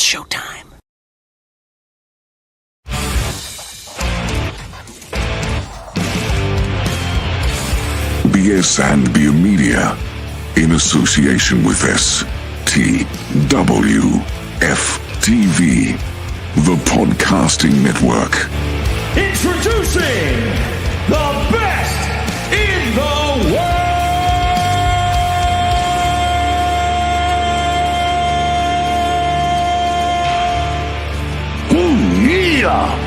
It's showtime. BS and Beer Media, in association with STWF TV, the podcasting network. Introducing the best in the world. Yeah.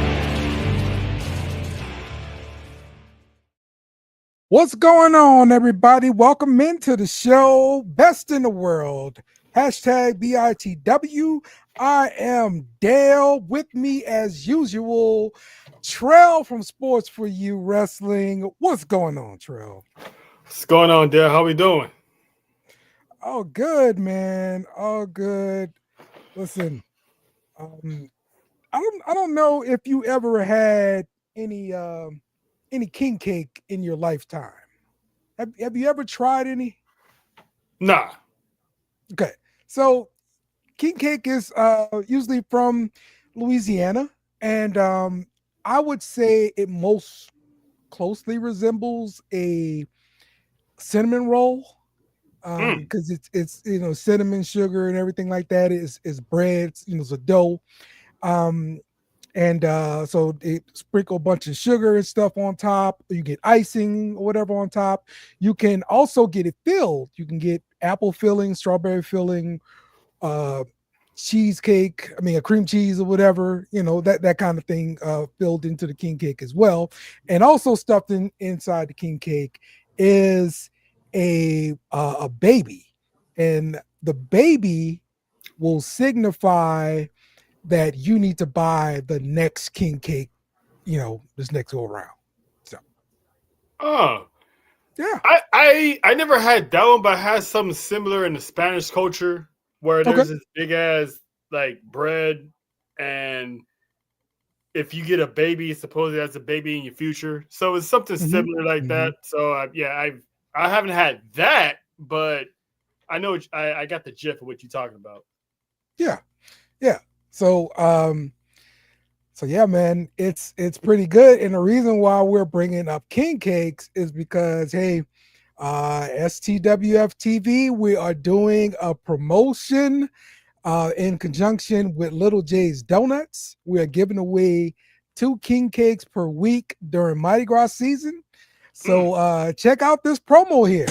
What's going on, everybody? Welcome into the show, Best in the World. Hashtag BITW. I am Dale. With me, as usual, Trell from Sports For You Wrestling. What's going on, Trell? What's going on, Dale? How we doing? Oh, good, man. Oh, good. Listen, I don't know if you ever had any king cake in your lifetime. Have you ever tried any? Nah. Okay, so king cake is usually from Louisiana, and I would say it most closely resembles a cinnamon roll, because it's cinnamon, sugar, and everything like that is bread. It's a dough, and so they sprinkle a bunch of sugar and stuff on top. You get icing or whatever on top. You can also get it filled. You can get apple filling, strawberry filling, cheesecake, a cream cheese or whatever, that kind of thing, filled into the king cake as well. And also stuffed inside the king cake is a baby, and the baby will signify that you need to buy the next king cake, this next go around. So, yeah, I never had that one, but I had something similar in the Spanish culture where there's this big ass like bread, and if you get a baby, supposedly that's a baby in your future. So it's something similar like that. So I haven't had that, but I know I got the gist of what you're talking about. Yeah. So, yeah, man, it's pretty good. And the reason why we're bringing up king cakes is because, hey, STWF TV, we are doing a promotion in conjunction with Little J's Donuts. We are giving away 2 king cakes per week during Mardi Gras season. So check out this promo here.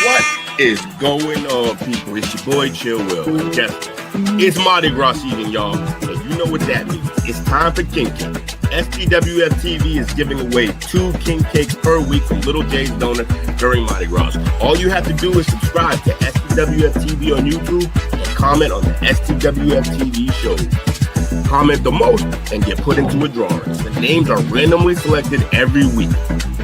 What is going on, people? It's your boy Chill Will. And guess what? It's Mardi Gras season, y'all. And you know what that means. It's time for king cake. STWF TV is giving away 2 king cakes per week from Little J's Donut during Mardi Gras. All you have to do is subscribe to STWF TV on YouTube and comment on the STWF TV shows. Comment the most and get put into a drawing. The names are randomly selected every week.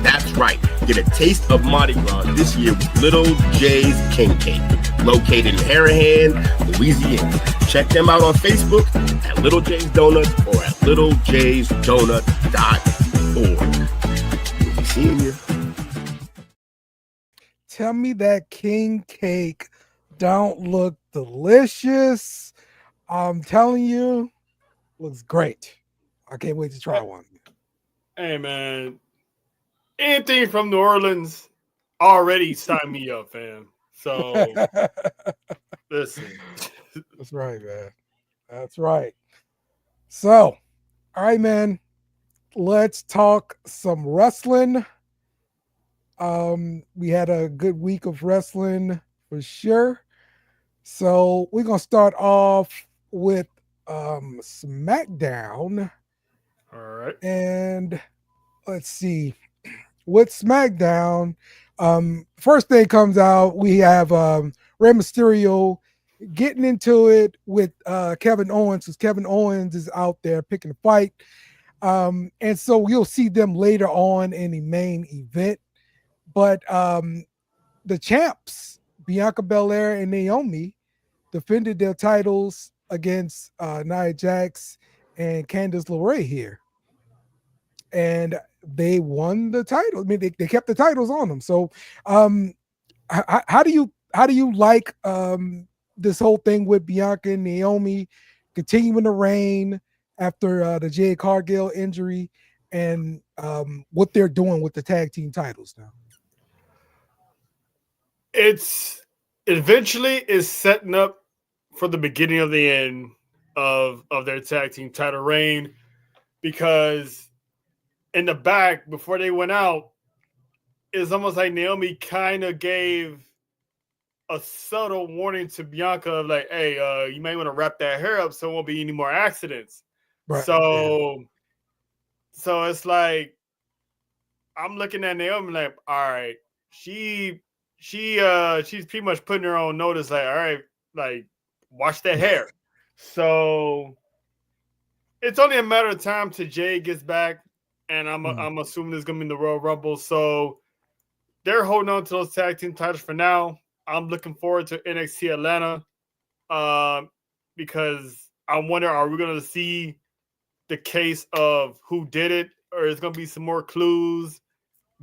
That's right. Get a taste of Mardi Gras this year with Little J's King Cake, located in Harahan, Louisiana. Check them out on Facebook at Little J's Donuts or at littlejaysdonut.org. We'll be seeing you. Tell me that king cake don't look delicious. I'm telling you, looks great. I can't wait to try one. Hey, man. Anything from New Orleans already signed me up, fam. So, listen. That's right, man. That's right. So, all right, man. Let's talk some wrestling. We had a good week of wrestling for sure. So, we're going to start off with SmackDown. All right. And let's see. With SmackDown, first thing comes out, we have Rey Mysterio getting into it with Kevin Owens, because Kevin Owens is out there picking a fight. And so you'll see them later on in the main event. But the champs, Bianca Belair and Naomi, defended their titles against Nia Jax and Candice LeRae here. And they won the title. I mean, they kept the titles on them. So how do you like this whole thing with Bianca and Naomi continuing to reign after the Jade Cargill injury, and what they're doing with the tag team titles now. It's eventually is setting up for the beginning of the end of their tag team title reign, because in the back before they went out, it's almost like Naomi kind of gave a subtle warning to Bianca of like, hey, you may want to wrap that hair up so there won't be any more accidents. Right. So it's like I'm looking at Naomi like, all right, she's pretty much putting her on notice, like, all right, like, wash that hair. So it's only a matter of time till Jay gets back, and I'm assuming it's gonna be in the Royal Rumble. So they're holding on to those tag team titles for now. I'm looking forward to NXT Atlanta, because I wonder, are we gonna see the case of who did it, or is gonna be some more clues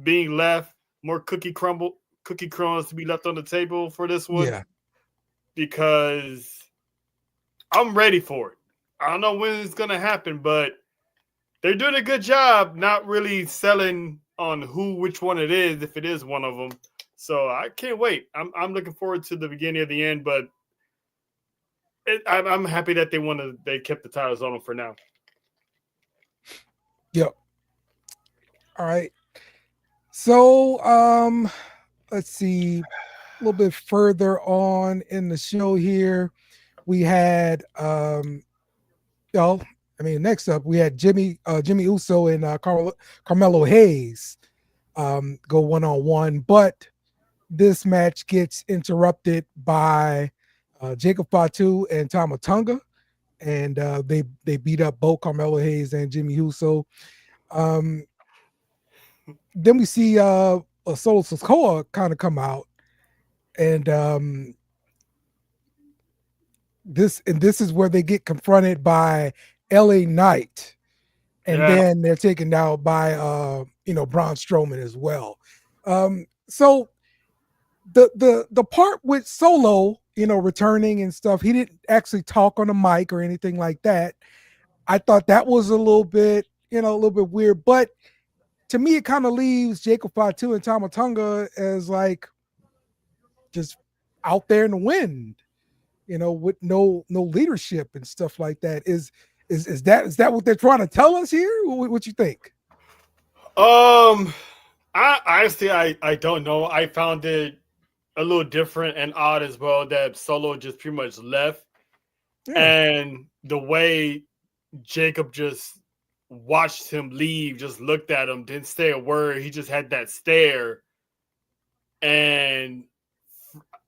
being left, more cookie crumbs to be left on the table for this one? Yeah. Because I'm ready for it. I don't know when it's gonna happen, but they're doing a good job not really selling on which one it is, if it is one of them. So I can't wait. I'm looking forward to the beginning of the end, but I'm happy that they kept the titles on them for now. Yep. All right. So let's see, a little bit further on in the show here, we had next up we had Jimmy Uso and Carmelo Hayes go one-on-one, but this match gets interrupted by Jacob Fatu and Tama Tonga, and they beat up both Carmelo Hayes and Jimmy Uso. Then we see Solo Sikoa kind of come out, and this is where they get confronted by LA Knight, and then they're taken out by Braun Strowman as well. So the part with Solo, returning and stuff, he didn't actually talk on the mic or anything like that. I thought that was a little bit weird, but to me, it kind of leaves Jacob Fatu and Tama Tonga as like just out there in the wind, with no leadership and stuff like that. Is that what they're trying to tell us here? What you think? I honestly I don't know. I found it a little different and odd as well that Solo just pretty much left, and the way Jacob just watched him leave, just looked at him, didn't say a word. He just had that stare. And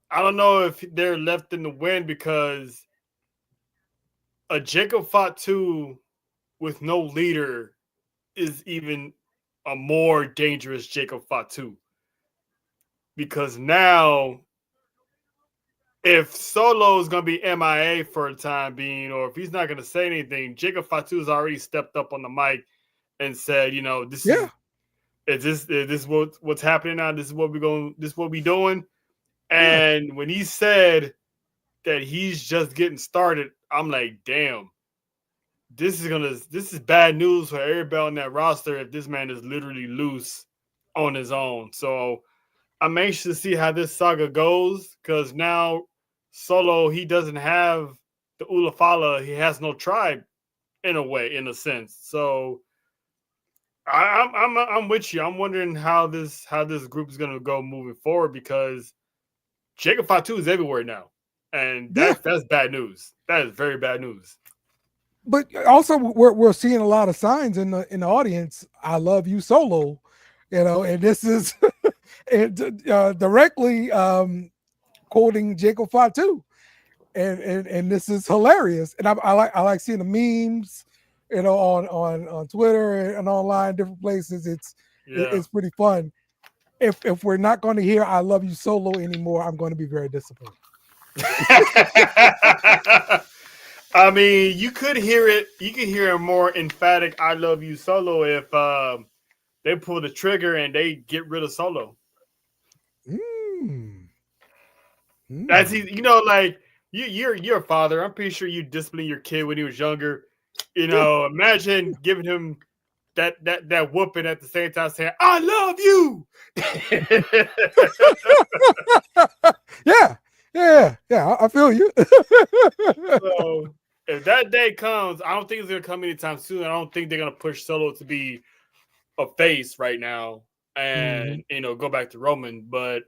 I don't know if they're left in the wind, because a Jacob Fatu with no leader is even a more dangerous Jacob Fatu. Because now, if Solo is going to be MIA for the time being, or if he's not going to say anything, Jacob Fatu has already stepped up on the mic and said, is this what's happening now? This is what we're doing. And when he said that he's just getting started, I'm like, damn, this is bad news for everybody on that roster if this man is literally loose on his own. So I'm anxious to see how this saga goes, because now Solo, he doesn't have the Ulafala. He has no tribe in a sense. So I'm with you. I'm wondering how this group is going to go moving forward, because Jacob Fatu is everywhere now, and that's bad news. That is very bad news. But also, we're seeing a lot of signs in the audience. I love you, Solo. And this is directly quoting Jacob Fatu, and this is hilarious. And I like seeing the memes, on Twitter and online, different places. It's pretty fun. If we're not going to hear "I love you, Solo" anymore, I'm going to be very disappointed. I mean, you could hear it. You can hear a more emphatic "I love you, Solo" if they pull the trigger and they get rid of Solo. That's like you're a father. I'm pretty sure you disciplined your kid when he was younger. You know, imagine giving him that whooping at the same time saying, "I love you." Yeah. I feel you. So if that day comes, I don't think it's gonna come anytime soon. I don't think they're gonna push Solo to be a face right now and go back to Roman. But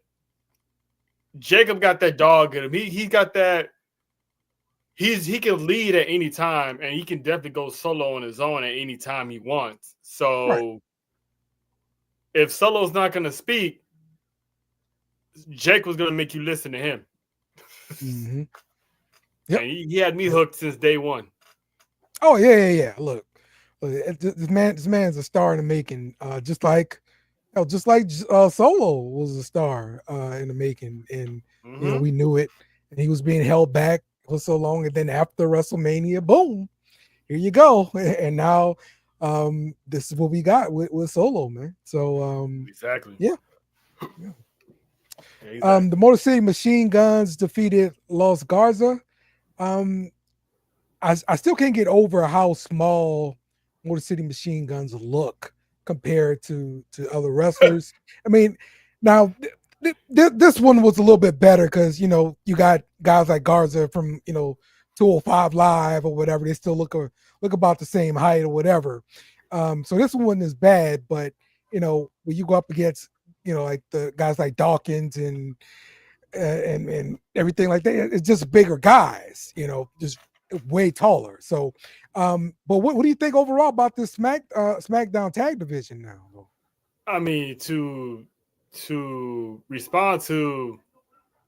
Jacob got that dog in him. He got that. He can lead at any time, and he can definitely go solo on his own at any time he wants. So Right. if Solo's not going to speak, Jake was going to make you listen to him. Yep. And he had me hooked since day one. Oh yeah. Look, this man's a star in the making. Just like Solo was a star in the making, and we knew it, and he was being held back for so long, and then after WrestleMania, boom, here you go, and now this is what we got with Solo, man. So exactly. Yeah. Exactly. The Motor City Machine Guns defeated Los Garza. I still can't get over how small Motor City Machine Guns look compared to other wrestlers. I mean, now this one was a little bit better because you got guys like Garza from 205 Live or whatever. They still look about the same height or whatever. So this one wasn't as bad, but when you go up against like the guys like Dawkins and everything like that, it's just bigger guys, just way taller. So but what do you think overall about this SmackDown tag division now? I mean, to respond to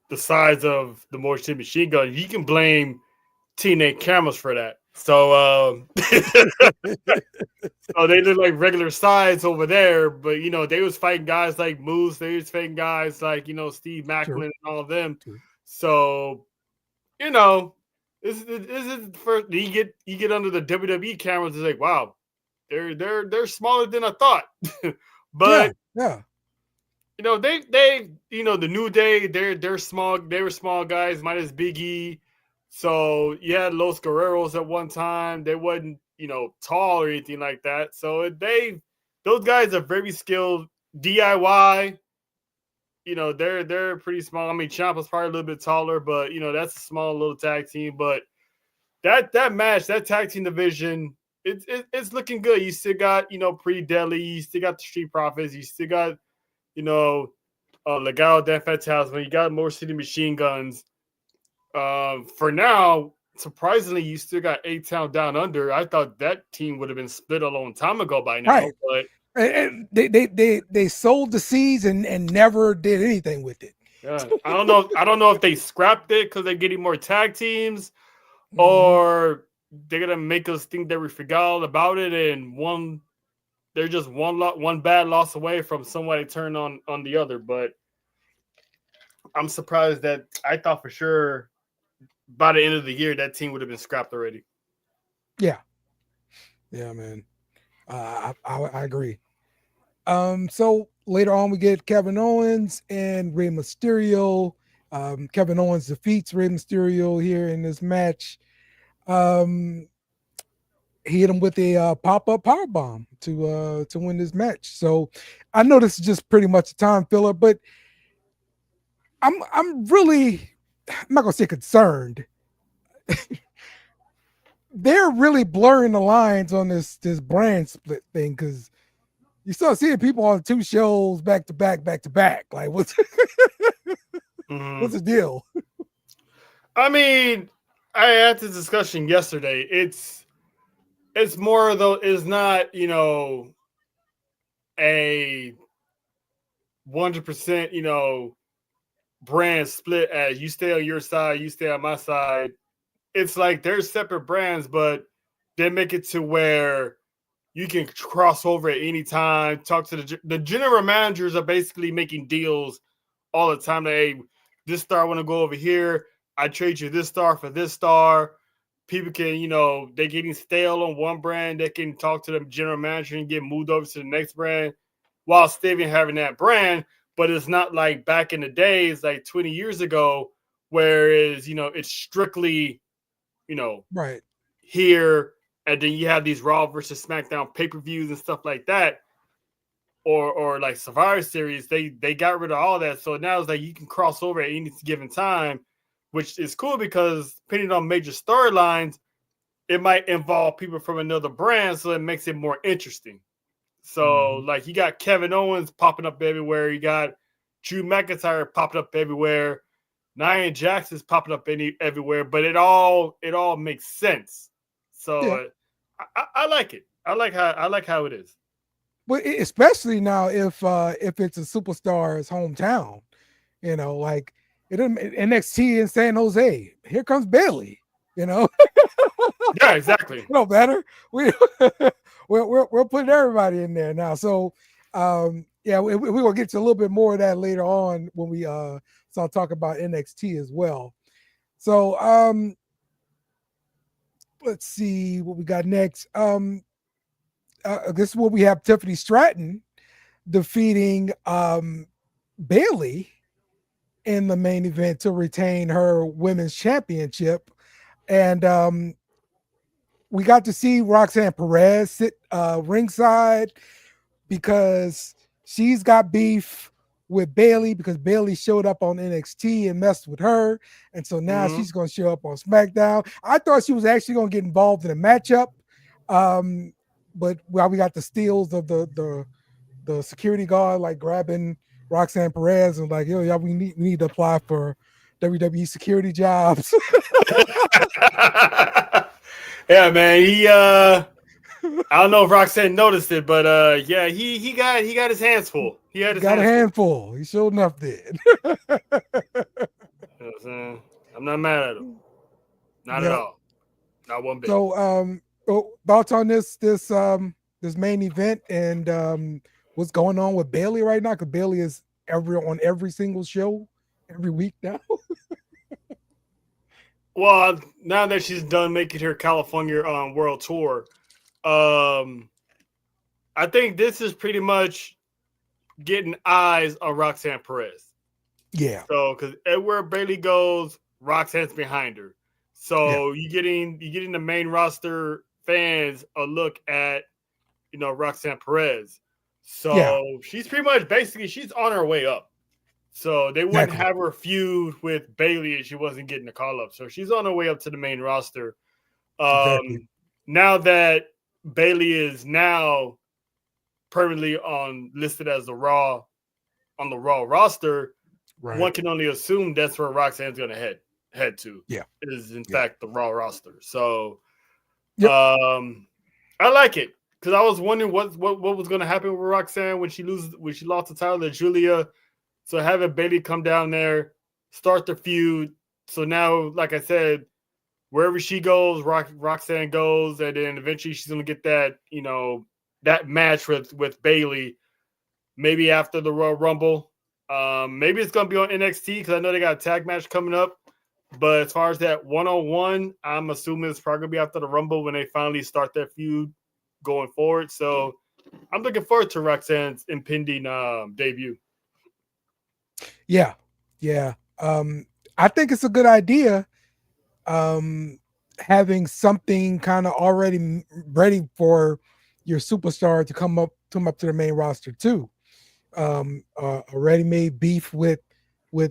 the size of the Motor City Machine Gun, you can blame TNA cameras for that. So so they look like regular size over there, but they was fighting guys like Moose, they was fighting guys like Steve Macklin and all of them. True. So this is the first you get under the WWE cameras. It's like, wow, they're smaller than I thought. But yeah. They the New Day, they're small. They were small guys, minus Big E. So you had Los Guerreros at one time. They wasn't tall or anything like that. So those guys are very skilled. DIY. They're pretty small. I mean, Ciampa's probably a little bit taller, but that's a small little tag team. But that match, that tag team division, it's looking good. You still got Pretty Deadly. You still got the Street Profits. You still got Legado del Fantasma. You got Motor City Machine Guns. For now, surprisingly, you still got A-Town Down Under. I thought that team would have been split a long time ago by now. Right. But and they sold the seeds and never did anything with it. Yeah, I don't know if they scrapped it because they're getting more tag teams, or they're gonna make us think that we forgot all about it and they're just one bad loss away from somebody turn on the other. But I'm surprised that I thought for sure by the end of the year that team would have been scrapped already. Yeah, man. I agree. So later on we get Kevin Owens and Rey Mysterio. Kevin Owens defeats Rey Mysterio here in this match. He hit him with a pop-up powerbomb to win this match. So I know this is just pretty much a time filler, but I'm not gonna say concerned. They're really blurring the lines on this brand split thing because you start seeing people on two shows back to back. Like, what's the deal? I mean, I had this discussion yesterday. It's more though. It's not a 100% brand split as you stay on your side, you stay on my side. It's like they're separate brands, but they make it to where you can cross over at any time. Talk to the general managers are basically making deals all the time. Hey, this star want to go over here. I trade you this star for this star. People can, they're getting stale on one brand. They can talk to the general manager and get moved over to the next brand while still having that brand. But it's not like back in the days, like 20 years ago, whereas it's strictly Right. here, and then you have these Raw versus SmackDown pay-per-views and stuff like that, or like Survivor Series. They got rid of all that, so now it's like you can cross over at any given time, which is cool because depending on major storylines, it might involve people from another brand, so it makes it more interesting. So like you got Kevin Owens popping up everywhere, you got Drew McIntyre popping up everywhere, Nia Jax is popping up everywhere, but it all makes sense. So I like it. I like how it is. But especially now if it's a superstar's hometown, like NXT in San Jose, here comes Bailey. Yeah, exactly. No better. We're putting everybody in there now. So we're gonna get to a little bit more of that later on when we start talking about NXT as well. So let's see what we got next. This is where we have Tiffany Stratton defeating Bailey in the main event to retain her women's championship. And we got to see Roxanne Perez sit ringside because she's got beef with Bailey because Bailey showed up on NXT and messed with her. And so now she's going to show up on SmackDown. I thought she was actually going to get involved in a matchup. But while we got the steals of the security guard, like grabbing Roxanne Perez and like, yo, we need to apply for WWE security jobs. Yeah, man. I don't know if Roxanne noticed it, but yeah, he got his hands full. He had his got hands a handful. He sure enough did. You know what I'm saying? I'm not mad at him. Not at all. Not one bit. So thoughts on this main event and what's going on with Bailey right now? Because Bailey is on every single show every week now. Well, now that she's done making her California world tour, I think this is pretty much getting eyes on Roxanne Perez. Yeah. So, because everywhere Bailey goes, Roxanne's behind her. So you're getting the main roster fans a look at Roxanne Perez. So she's pretty much she's on her way up. So they wouldn't have her feud with Bailey if she wasn't getting the call up. So she's on her way up to the main roster. Now that Bailey is now permanently listed as on the Raw roster, one can only assume that's where Roxanne's going to head to. Yeah, is in fact the Raw roster. So, I like it because I was wondering what was going to happen with Roxanne when she lost the title to Julia. So having Bailey come down there, start the feud. So now, like I said, wherever she goes, Roxanne goes, and then eventually she's gonna get that, that match with Bailey. Maybe after the Royal Rumble. Maybe it's gonna be on NXT because I know they got a tag match coming up. But as far as that 1-on-1, I'm assuming it's probably gonna be after the Rumble when they finally start their feud going forward. So I'm looking forward to Roxanne's impending debut. Yeah. I think it's a good idea. Having something kind of already ready for your superstar to come up to the main roster too. A ready-made beef with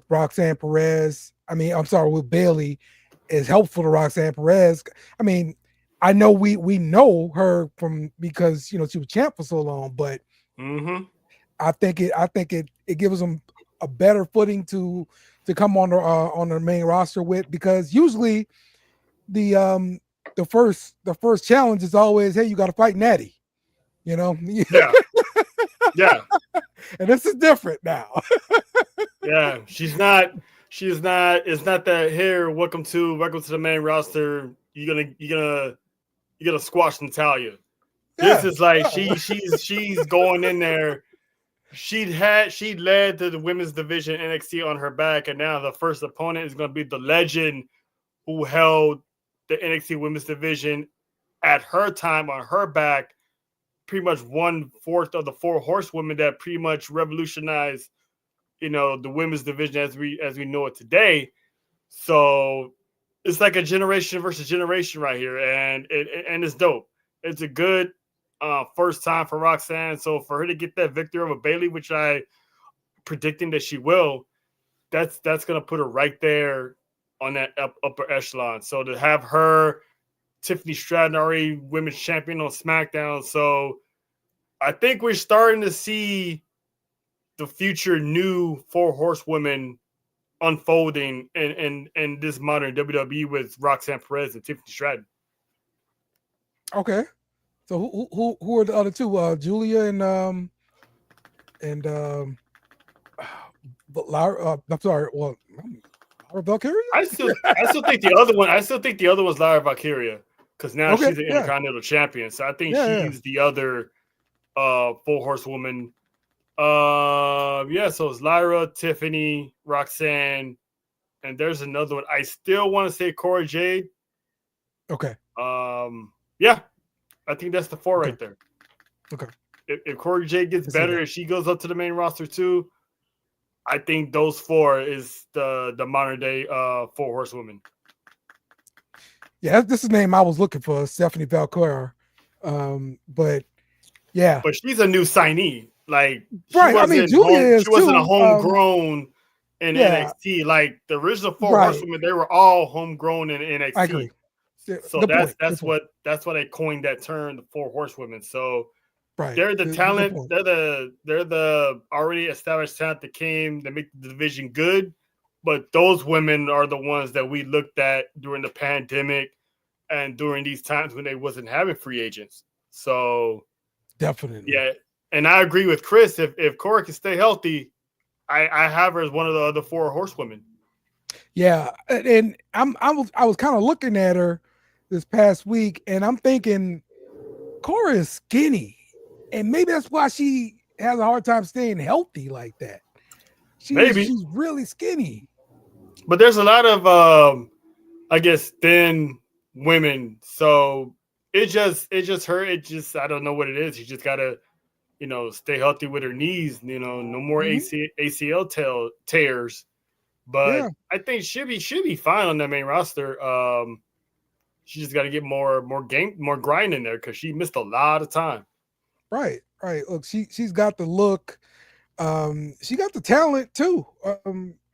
Roxanne Perez. With Bailey is helpful to Roxanne Perez. I mean, I know we know her because she was champ for so long, but I think it gives them a better footing to come on the main roster with, because usually the first challenge is always, hey, you got to fight Natty, Yeah. And this is different now. Yeah, she's not. It's not that here. Welcome to the main roster. You're gonna squash Natalya. This is like she's going in there. She led to the women's division NXT on her back, and now the first opponent is going to be the legend who held the NXT women's division at her time on her back. Pretty much 1/4 of the 4 horsewomen that pretty much revolutionized, the women's division as we know it today. So it's like a generation versus generation right here, and it's dope. It's a good first time for Roxanne. So for her to get that victory over Bailey, which I predicting that she will, that's gonna put her right there on that upper echelon. So to have her, Tiffany Stratton already women's champion on SmackDown, so I think we're starting to see the future new 4 horsewomen unfolding in this modern WWE with Roxanne Perez and Tiffany Stratton. Okay, so who are the other two? Julia and but Lara. I'm sorry. Well, Lara Valkyria. I still think the other one. I still think the other one's Lara Valkyria because now Okay, she's an Intercontinental Champion. So I think she's the other 4 horsewoman. So it's Lyra, Tiffany, Roxanne, and there's another one. I still want to say Cora Jade. Okay. I think that's the 4 right there. Okay. If Cora Jade gets better, if she goes up to the main roster too, I think those 4 is the modern day 4 horsewomen. Yeah, this is the name I was looking for, Stephanie Valkyria. But she's a new signee. Like, right. I mean, Julia she wasn't a homegrown in NXT. Like the original 4 horsewomen, they were all homegrown in NXT. I agree. So that's why they coined that term, the 4 horsewomen. So they're the talent. They're the already established talent that came to make the division good. But those women are the ones that we looked at during the pandemic and during these times when they wasn't having free agents. So definitely, yeah. And I agree with Chris. If Cora can stay healthy, I have her as one of the other 4 horsewomen. Yeah, and I was kind of looking at her this past week, and I'm thinking Cora is skinny, and maybe that's why she has a hard time staying healthy like that. She's really skinny. But there's a lot of I guess thin women, so it just her. I don't know what it is. You just gotta stay healthy with her knees. No more ACL tears. But I think she'll be fine on that main roster. She just got to get more grind in there because she missed a lot of time. Right. Look, she's got the look. She got the talent too.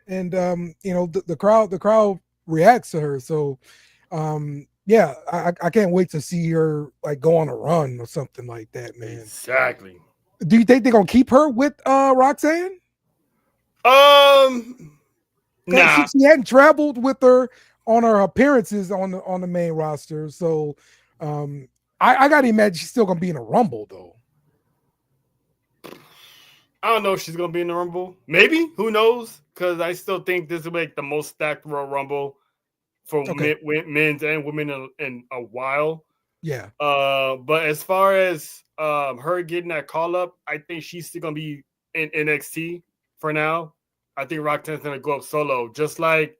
The crowd reacts to her. So, I can't wait to see her like go on a run or something like that, man. Exactly. Do you think they're gonna keep her with Roxanne? Nah. She hadn't traveled with her on her appearances on the main roster, so I gotta imagine she's still gonna be in a Rumble though. I don't know if she's gonna be in the Rumble. Maybe, who knows? Because I still think this will make the most stacked Royal Rumble for men's and women in a while. Yeah. But as far as her getting that call up, I think she's still gonna be in NXT for now. I think Roxanne's gonna go up solo, just like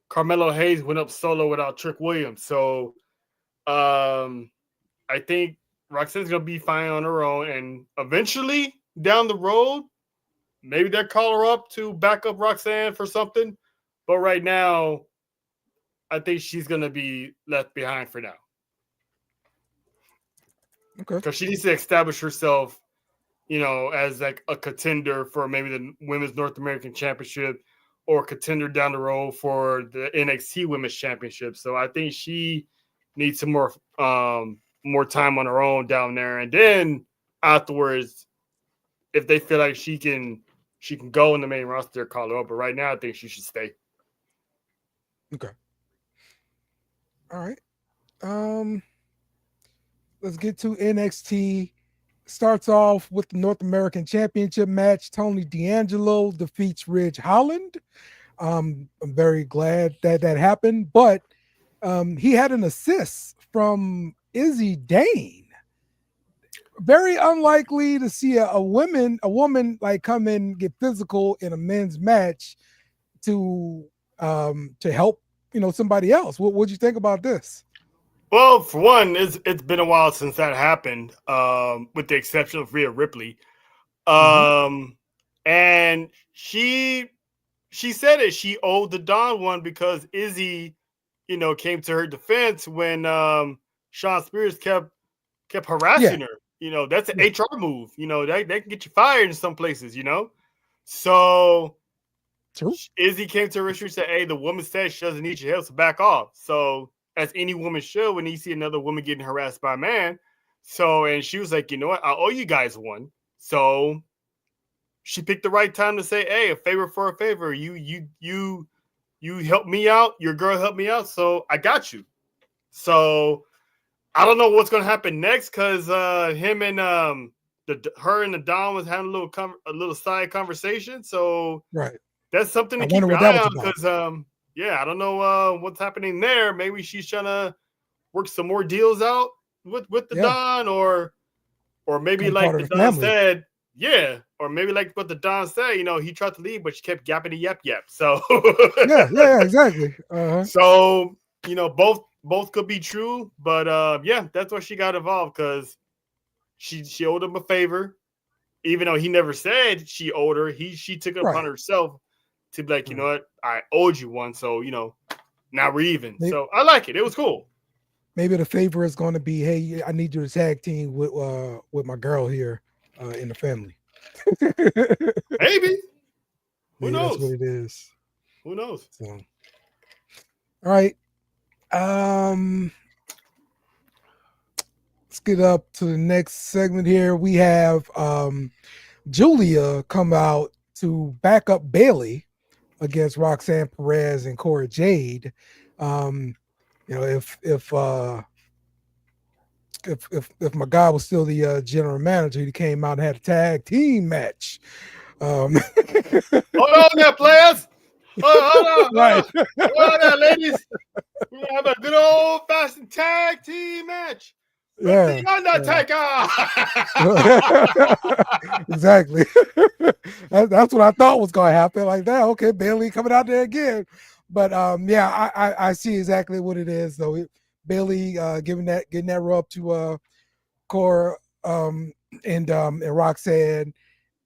Carmelo Hayes went up solo without Trick Williams. So I think Roxanne's gonna be fine on her own, and eventually down the road, maybe they'll call her up to back up Roxanne for something. But right now, I think she's gonna be left behind for now. Okay. Because she needs to establish herself, as like a contender for maybe the Women's North American Championship or contender down the road for the NXT Women's Championship. So I think she needs some more time on her own down there. And then afterwards, if they feel like she can go in the main roster, call her up. But right now, I think she should stay. Okay. All right. Let's get to NXT. Starts off with the North American Championship match. Tony D'Angelo defeats Ridge Holland. I'm very glad that happened, but he had an assist from Izzy Dane. Very unlikely to see a woman like come in, get physical in a men's match to help somebody else. What'd you think about this? Well, for one, it's been a while since that happened, with the exception of Rhea Ripley. And she she said it. She owed the Dawn one because Izzy, came to her defense when Sean Spears kept harassing her. That's an HR move. They can get you fired in some places. So True. Izzy came to her and said, "Hey, the woman said she doesn't need your help, so back off." So as any woman should, when you see another woman getting harassed by a man, and she was like, "You know what? I owe you guys one." So she picked the right time to say, "Hey, a favor for a favor. You helped me out. Your girl helped me out, so I got you." So I don't know what's going to happen next because him and her and the Don was having a little side conversation. So right, that's something to keep your eye on because I don't know what's happening there. Maybe she's trying to work some more deals out with the Don, or maybe like the Don said. Yeah, or maybe like what the Don said, he tried to leave, but she kept yapping the yap. So yeah, exactly. So both could be true, but that's why she got involved because she owed him a favor, even though he never said she owed her. She took it upon herself to be like, you know what, I owed you one, so now we're even. So I like it. It was cool. Maybe the favor is going to be, hey, I need you to tag team with my girl here. In the family. Maybe. Who knows? That's what it is. Who knows? So, all right. Let's get up to the next segment here. We have Julia come out to back up Bailey against Roxanne Perez and Cora Jade. If my guy was still the general manager, he came out and had a tag team match. Hold on there, players. Hold on. Right. Hold on there, ladies. We're going to have a good old-fashioned tag team match. Yeah. The Undertaker. Exactly. That's what I thought was going to happen. Like that. Okay, Bailey coming out there again. But I see exactly what it is, though. Bailey getting that rub to Cora and Roxanne,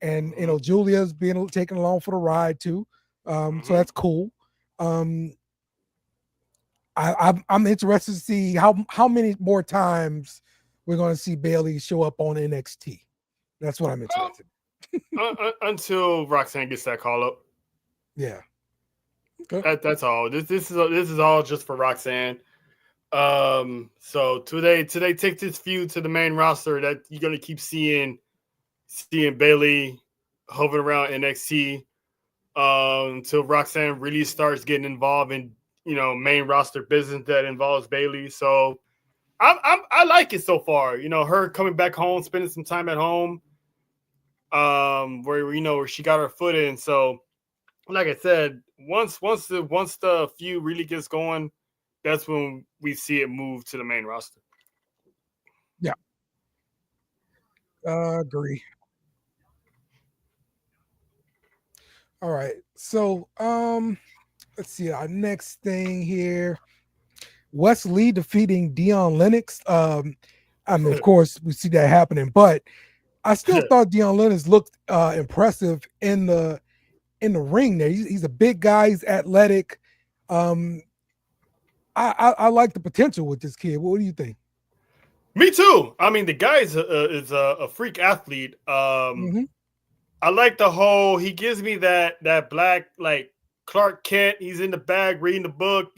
and Julia's being taken along for the ride too. So that's cool. I'm interested to see how many more times we're going to see Bailey show up on NXT. That's what I'm interested in. Until Roxanne gets that call up. Yeah. Okay. That's all. This is all just for Roxanne. So today take this feud to the main roster that you're gonna keep seeing Bailey hovering around NXT until Roxanne really starts getting involved in main roster business that involves Bailey. So I like it so far. Her coming back home, spending some time at home, where she got her foot in. So like I said, once the feud really gets going, that's when we see it move to the main roster. Yeah. Agree. All right. So, let's see our next thing here. Wesley defeating Dion Lennox. I mean, of course, we see that happening, but I still thought Dion Lennox looked impressive in the ring there. He's a big guy, he's athletic. I like the potential with this kid. What do you think? Me too. I mean, the guy is a freak athlete. I like the whole. He gives me that black like Clark Kent. He's in the bag reading the book,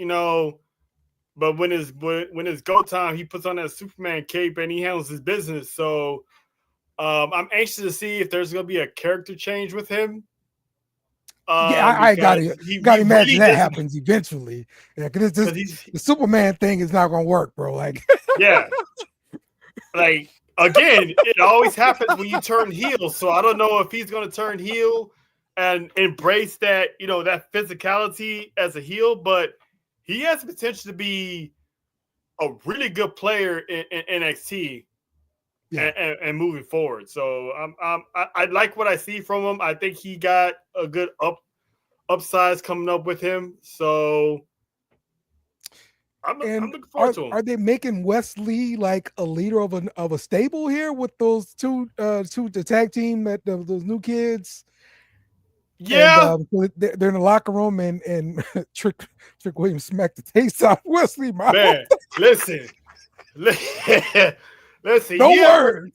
But when it's go time, he puts on that Superman cape and he handles his business. So I'm anxious to see if there's gonna be a character change with him. I gotta imagine that happens eventually. Yeah, because the Superman thing is not gonna work, bro. Like, yeah, like again, it always happens when you turn heel. So I don't know if he's gonna turn heel and embrace that, that physicality as a heel, but he has the potential to be a really good player in NXT. Yeah. And moving forward. So I like what I see from him. I think he got a good upsize coming up with him. So I'm looking forward to him. Are they making Wesley like a leader of a stable here with those two the tag team that those new kids? Yeah, so they're in the locker room, and Trick Williams smacked the taste out of Wesley Miles. man. Listen. Listen, No words.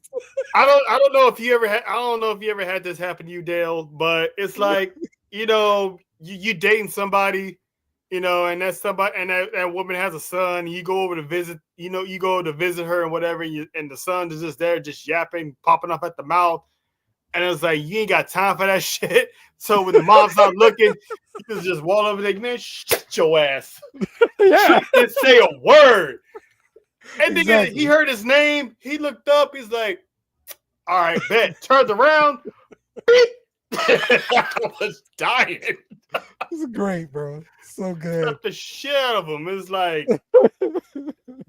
I don't know if you ever had this happen to you, Dale, but it's like, you dating somebody, and that's somebody, and that woman has a son, and you go over to visit, you go to visit her and whatever, and the son is just there, just yapping, popping up at the mouth. And it's like, you ain't got time for that shit. So when the mom's not looking, you just walk over there, man, shut your ass. Yeah. Didn't say a word. And then Exactly. he heard his name. He looked up. He's like, all right, bet. Turned around. I was dying. It's great, bro. So good. Slapped the shit out of him. It's like,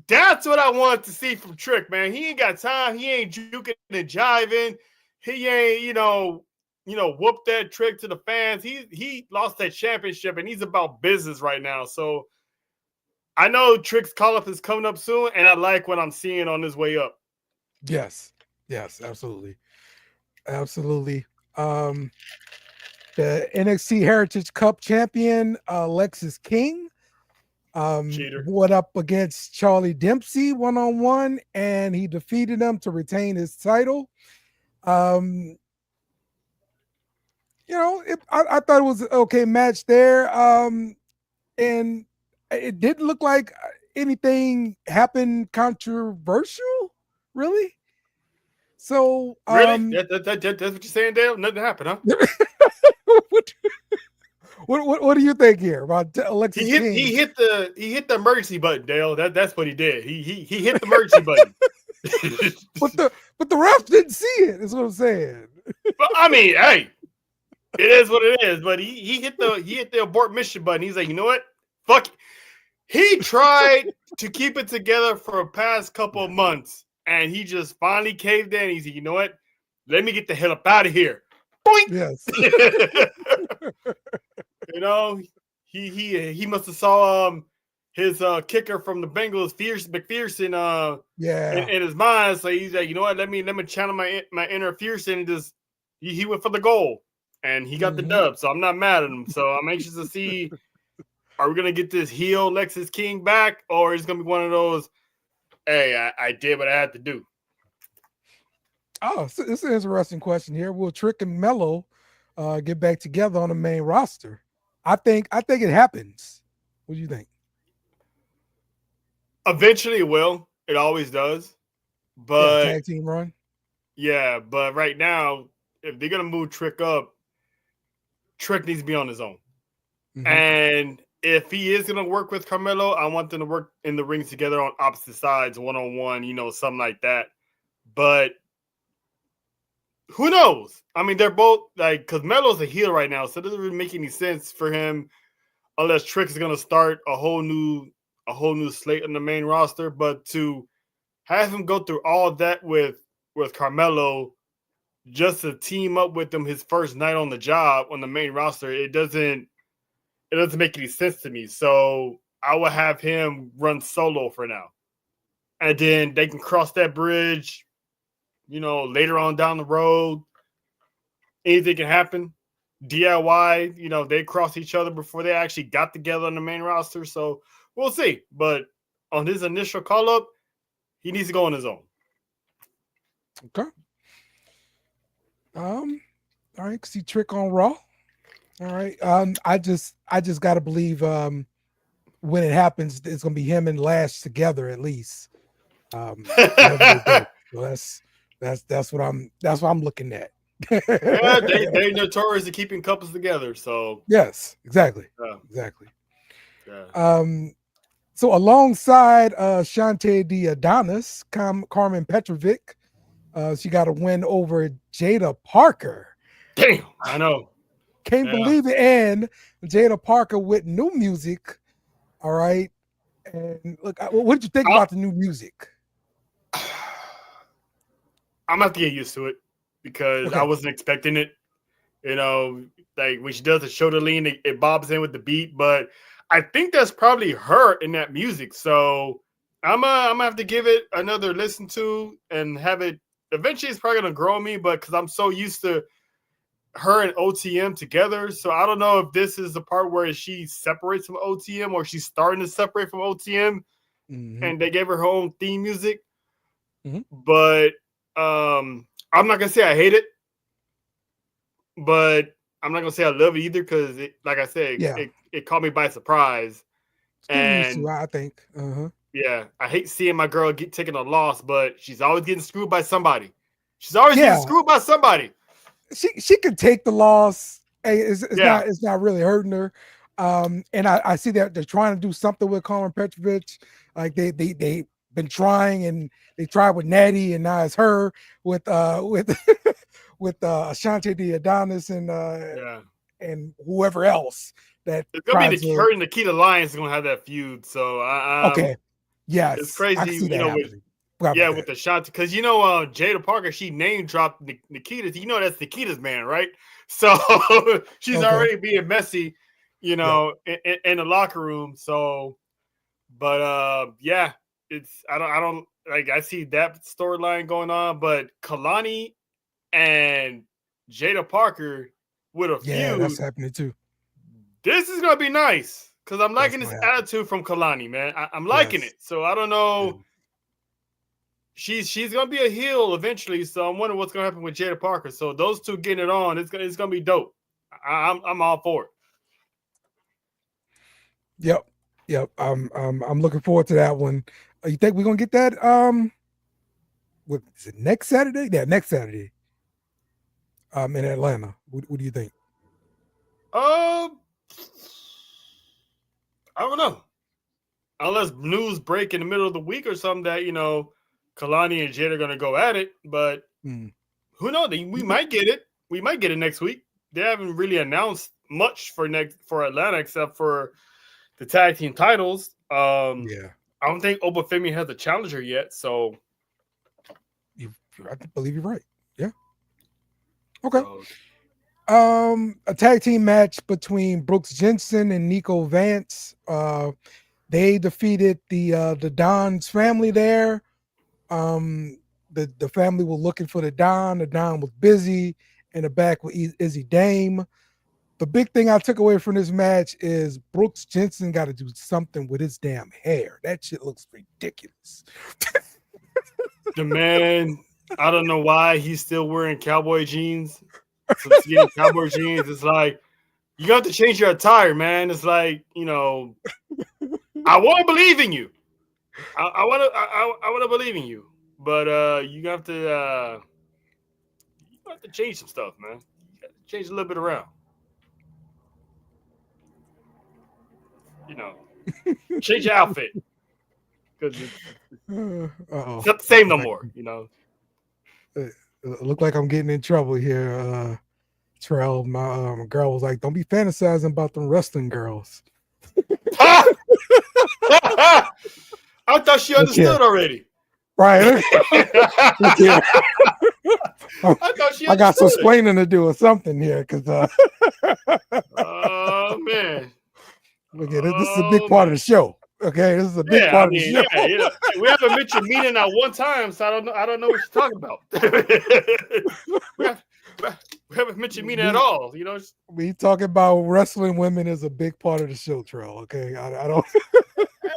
that's what I wanted to see from Trick, man. He ain't got time. He ain't juking and jiving. He ain't, whoop that Trick to the fans. He lost that championship, and he's about business right now. So I know Trick's call-up is coming up soon, and I like what I'm seeing on his way up. Yes, absolutely. The NXT Heritage Cup champion, Lexis King, went up against Charlie Dempsey one-on-one, and he defeated him to retain his title. I thought it was an okay match there. And it didn't look like anything happened controversial, really. So, really, that's what you're saying, Dale? Nothing happened, huh? what do you think here about Alexis King? He hit the emergency button, Dale. That's what he did. He hit the emergency button. but the refs didn't see it. Is what I'm saying. But I mean, hey, it is what it is. But he hit the abort mission button. He's like, you know what? Fuck it. He tried to keep it together for the past couple of months, and he just finally caved in. He's like, you know what? Let me get the hell up out of here. Boink! Yes. He must have saw his kicker from the Bengals, McPherson, in his mind. So he's like, you know what? Let me channel my inner Fearson, and just he went for the goal, and he got the dub. So I'm not mad at him. So I'm anxious to see. Are we gonna get this heel Lexis King back, or is it gonna be one of those? Hey, I did what I had to do. Oh, so this is an interesting question here. Will Trick and Mello get back together on the main roster? I think it happens. What do you think? Eventually it will. It always does. But tag team run. Yeah, but right now, if they're gonna move Trick up, Trick needs to be on his own. Mm-hmm. And if he is gonna work with Carmelo, I want them to work in the rings together on opposite sides, one-on-one, something like that. But who knows? I mean, they're both because Melo's a heel right now, so it doesn't really make any sense for him unless Trick is gonna start a whole new slate on the main roster. But to have him go through all of that with Carmelo just to team up with him his first night on the job on the main roster, it doesn't make any sense to me. So I will have him run solo for now. And then they can cross that bridge, later on down the road. Anything can happen. DIY, they cross each other before they actually got together on the main roster. So we'll see. But on his initial call-up, he needs to go on his own. Okay. All right. See Trick on Raw. All right. I just gotta believe when it happens, it's gonna be him and Lash together at least. So that's what I'm looking at. Yeah, they're notorious for keeping couples together. So yes, exactly. Exactly. Yeah. So alongside Shantae D. Adonis, Carmen Petrovic, she got a win over Jada Parker. Damn, I know. Can't believe it. And Jada Parker with new music. All right. And look, what did you think about the new music? I'm gonna have to get used to it because I wasn't expecting it. When she does the shoulder lean, it bobs in with the beat, but I think that's probably her in that music. So I'm gonna have to give it another listen to and have it. Eventually, it's probably gonna grow on me, but because I'm so used to her and OTM together. So I don't know if this is the part where she separates from OTM or she's starting to separate from OTM, and they gave her own theme music. But I'm not gonna say I hate it, but I'm not gonna say I love it either because, like I said, it caught me by surprise. And I think, yeah, I hate seeing my girl get taking a loss, but she's always getting screwed by somebody. She's always getting screwed by somebody. She can take the loss. Hey, it's not really hurting her. And I see that they're trying to do something with Colin Petrovich. Like they've been trying, and they tried with Natty, and now it's her with with Ashante the Adonis and whoever else that it's gonna be her and Nikita Lyons gonna have that feud. So okay, yes, it's crazy. You know, with the shot, because you know Jada Parker, she name dropped Nikita. You know that's Nikita's man, right? So she's already being messy, you know, in the locker room. So, but yeah, it's I don't like I see that storyline going on, but Kalani and Jada Parker with a feud, that's happening too. This is gonna be nice because I'm liking this attitude from Kalani, man. I'm liking it. So I don't know. She's gonna be a heel eventually, so I'm wondering what's gonna happen with Jada Parker. So those two getting it on, it's gonna be dope. I'm all for it. Yep. I'm looking forward to that one. You think we're gonna get that? What is it, next Saturday? Yeah, next Saturday. In Atlanta. What do you think? I don't know. Unless news break in the middle of the week or something that, you know, Kalani and Jada are going to go at it, but who knows? We might get it. We might get it next week. They haven't really announced much for Atlanta except for the tag team titles. I don't think Obafemi has a challenger yet, so I believe you're right. Yeah. Okay. A tag team match between Brooks Jensen and Nico Vance. They defeated the Don's family there. The family was looking for the Don. The Don was busy in the back with Izzy Dame. The big thing I took away from this match is Brooks Jensen got to do something with his damn hair. That shit looks ridiculous. The man, I don't know why he's still wearing cowboy jeans. Cowboy jeans. It's like you got to change your attire, man. It's like, you know, I want to believe in you. I want to believe in you, but you have to change some stuff, man. You got to change a little bit around. You know, change your outfit because it's not the same no more. You know, it look like I'm getting in trouble here. Terrell, my girl was like, "Don't be fantasizing about them wrestling girls." I thought she understood already. Right. I got some explaining to do or something here because. Oh man. Okay, this is a big part of the show. Okay, this is a big part of the show. Yeah, you know, we haven't mentioned Mina now one time, so I don't know what you're talking about. we haven't mentioned Mina at all. You know, we talking about wrestling women is a big part of the show, Trell. Okay, I don't.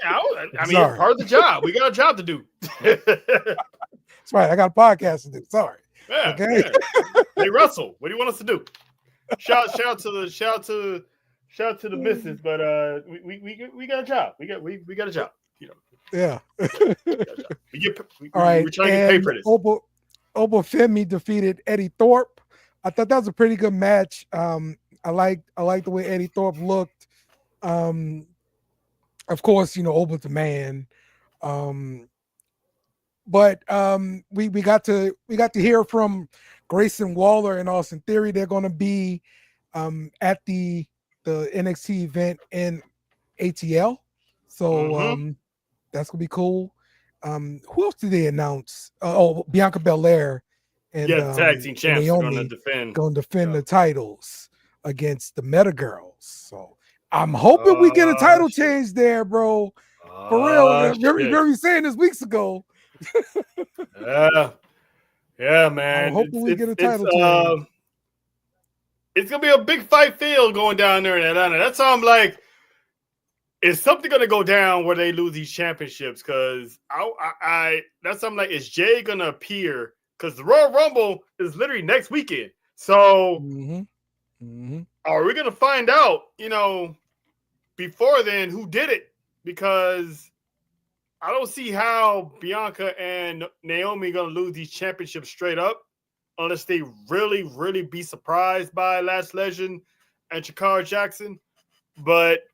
I mean, it's part of the job. We got a job to do. That's right. I got a podcast to do. Sorry. Yeah. Okay. Yeah. Hey, Russell, what do you want us to do? Shout to the missus, but we got a job. We got a job. You know. Yeah. All right. We're trying to get paid for this. Obafemi defeated Eddie Thorpe. I thought that was a pretty good match. I like the way Eddie Thorpe looked. Of course, you know, Oba's the man. But we got to hear from Grayson Waller and Austin Theory. They're going to be at the NXT event in ATL. So that's gonna be cool. Who else did they announce? Bianca Belair and tag team champs Naomi gonna defend the titles against the Meta Girls. So I'm hoping we get a title change there, bro. For real. Remember you saying this weeks ago. Yeah, man. I'm hoping we get a title change. it's gonna be a big fight field going down there in Atlanta. That's how I'm like, is something gonna go down where they lose these championships? Because that's I'm like, is Jay gonna appear? Because the Royal Rumble is literally next weekend. So are we gonna find out, before then who did it? Because I don't see how Bianca and Naomi gonna lose these championships straight up unless they really, really be surprised by Lash Legend and Jakara Jackson. But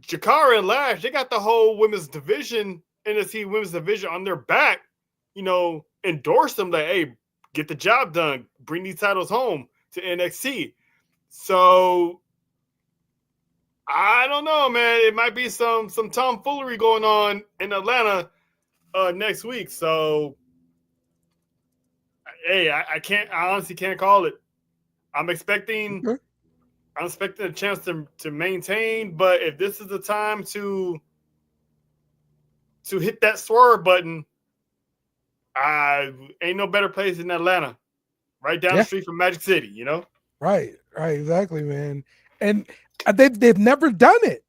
Jakara and Lash, they got the whole women's division, NXT women's division on their back, endorse them like, hey, get the job done, bring these titles home to NXT. So I don't know, man. It might be some tomfoolery going on in Atlanta next week. So hey, I honestly can't call it. I'm expecting a chance to maintain, but if this is the time to hit that swerve button, ain't no better place than Atlanta, right down the street from Magic City. Right, exactly, man. And they've never done it.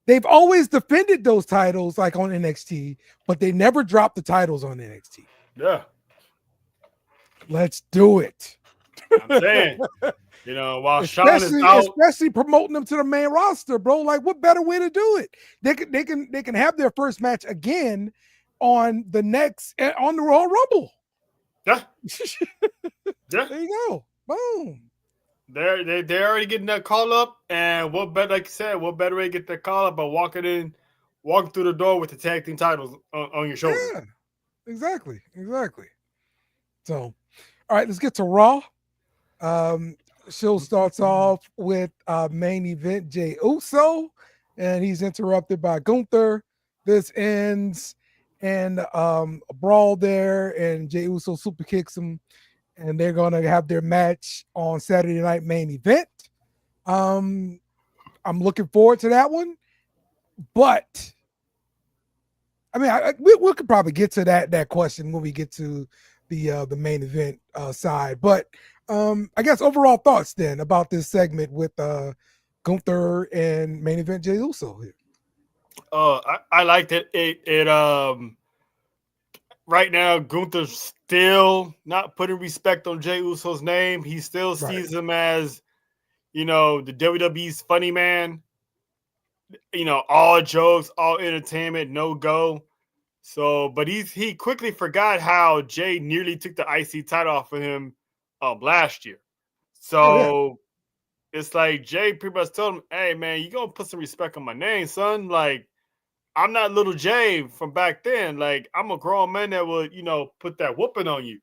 They've always defended those titles like on NXT, but they never dropped the titles on NXT. Yeah, let's do it. I'm saying, while Sean is out, especially promoting them to the main roster, bro. Like, what better way to do it? They can have their first match again on the Royal Rumble. Yeah, There you go. Boom. They're already getting that call up, and like you said, what better way to get that call up by walking through the door with the tag team titles on your shoulder? Yeah, exactly. So, all right, let's get to Raw. Show starts off with main event Jey Uso, and he's interrupted by Gunther. This ends and a brawl there, and Jey Uso super kicks him, and they're gonna have their match on Saturday Night Main Event. I'm looking forward to that one, but I mean, we could probably get to that question when we get to the main event side. But I guess overall thoughts then about this segment with Gunther and main event Jey Uso here. I liked it. It right now Gunther's still not putting respect on Jey Uso's name. He still sees him as, the WWE's funny man. All jokes, all entertainment, no go. So, but he quickly forgot how Jay nearly took the IC title off of him last year. So it's like Jay pretty much told him, hey man, you gonna put some respect on my name, son. Like, I'm not little Jay from back then. Like, I'm a grown man that would, put that whooping on you.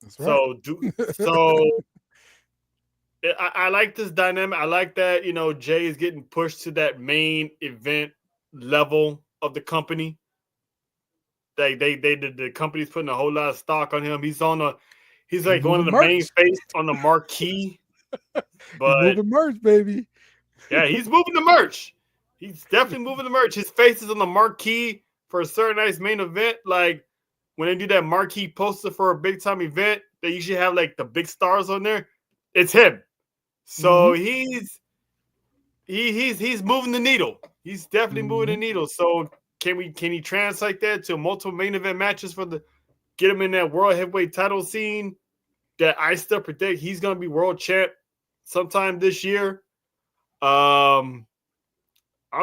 That's right. So I like this dynamic. I like that, Jay is getting pushed to that main event level of the company. The company's putting a whole lot of stock on him. He's like one of the main face on the marquee. But he's moving merch, baby. Yeah, he's moving the merch. He's definitely moving the merch. His face is on the marquee for a certain nice main event. Like when they do that marquee poster for a big time event, they usually have like the big stars on there. It's him. So he's moving the needle. He's definitely moving the needle. So can he translate that to multiple main event matches get him in that world heavyweight title scene that I still predict he's going to be world champ sometime this year. I'm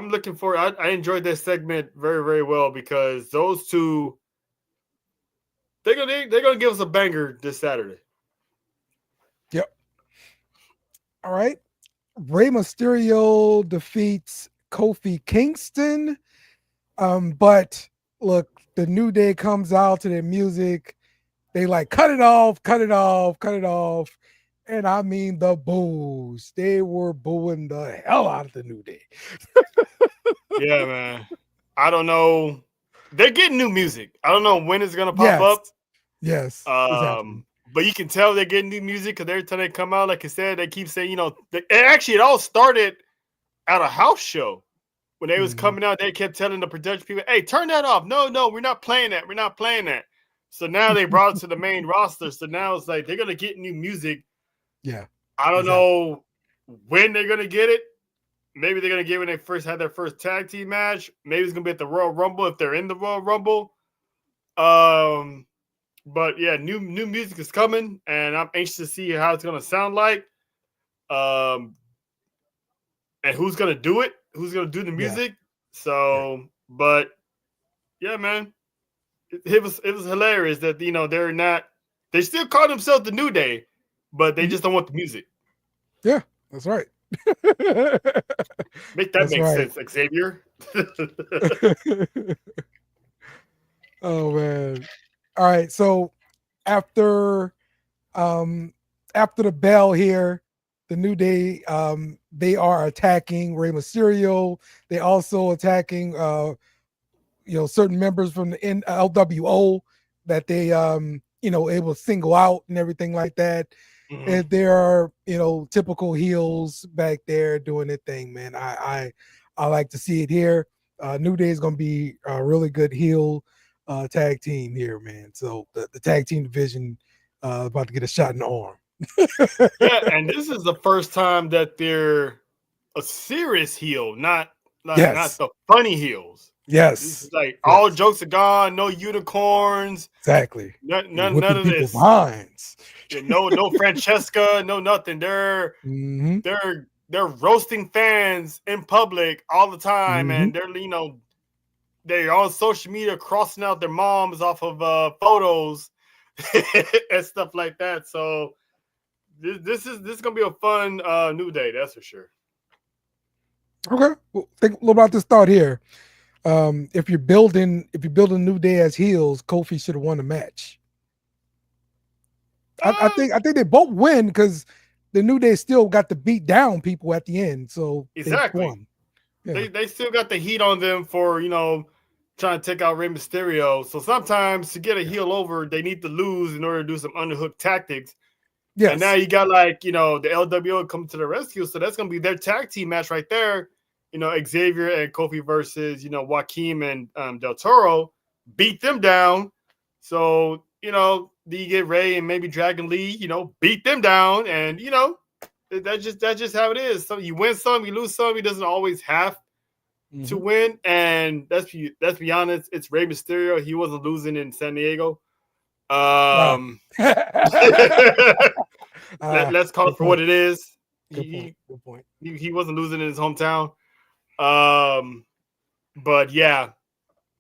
looking for. I enjoyed that segment very, very well because those two, they're gonna give us a banger this Saturday. Yep. All right. Rey Mysterio defeats Kofi Kingston. But look, the New Day comes out to their music. They like cut it off. And I mean the boos. They were booing the hell out of the New Day. Yeah, man. I don't know. They're getting new music. I don't know when it's gonna pop up. Yes. Exactly. But you can tell they're getting new music because every time they come out, like I said, they keep saying, it all started at a house show. When they was coming out, they kept telling the production people, hey, turn that off. No, we're not playing that. We're not playing that. So now they brought it to the main roster. So now it's like they're going to get new music. Yeah. I don't Exactly. know when they're gonna get it. Maybe they're gonna get it when they first had their first tag team match. Maybe it's gonna be at the Royal Rumble if they're in the Royal Rumble. But yeah, new music is coming, and I'm anxious to see how it's gonna sound like. Um, and who's gonna do it? Who's gonna do the Yeah. music? So, but yeah, man, it was hilarious that they're not. They still call themselves the New Day, but they just don't want the music. Yeah, that's right. Make that That's make right. sense, Xavier. Oh man. All right. So after after the bell here, the New Day they are attacking Rey Mysterio. They also attacking certain members from the LWO that they able to single out and everything like that. Mhm. And there are typical heels back there doing their thing, man. I like to see it here. New Day is going to be a really good heel tag team here, man. So the tag team division about to get a shot in the arm. Yeah, and this is the first time that they're a serious heel, not Yes, the funny heels. This yes, is like all yes, jokes are gone, no unicorns, exactly. You're none whipping of people's this. behinds. Yeah, no Francesca, no nothing. Hmm. They're roasting fans in public all the time, Hmm. and they're on social media crossing out their moms off of photos and stuff like that. So this is gonna be a fun New Day, that's for sure. Okay, well, think a little about this thought here. If you're building New Day as heels, Kofi should have won the match. Uh, I think they both win because the New Day still got to beat down people at the end, so they exactly. won. Yeah. They still got the heat on them for trying to take out Rey Mysterio. So sometimes to get a heel over, they need to lose in order to do some underhook tactics. And now Yes. you got the LWO come to the rescue. So that's gonna be their tag team match right there. Xavier and Kofi versus Joaquin and Del Toro, beat them down. So do you get Ray and maybe Dragon Lee, beat them down, and that's just how it is. So you win some, you lose some. He doesn't always have to Mhm. win, and let's be honest, it's Rey Mysterio. He wasn't losing in San Diego. Ah. Um, Ah, let's call good it for what point. it is. Good point. Good point. He wasn't losing in his hometown. Um, but yeah,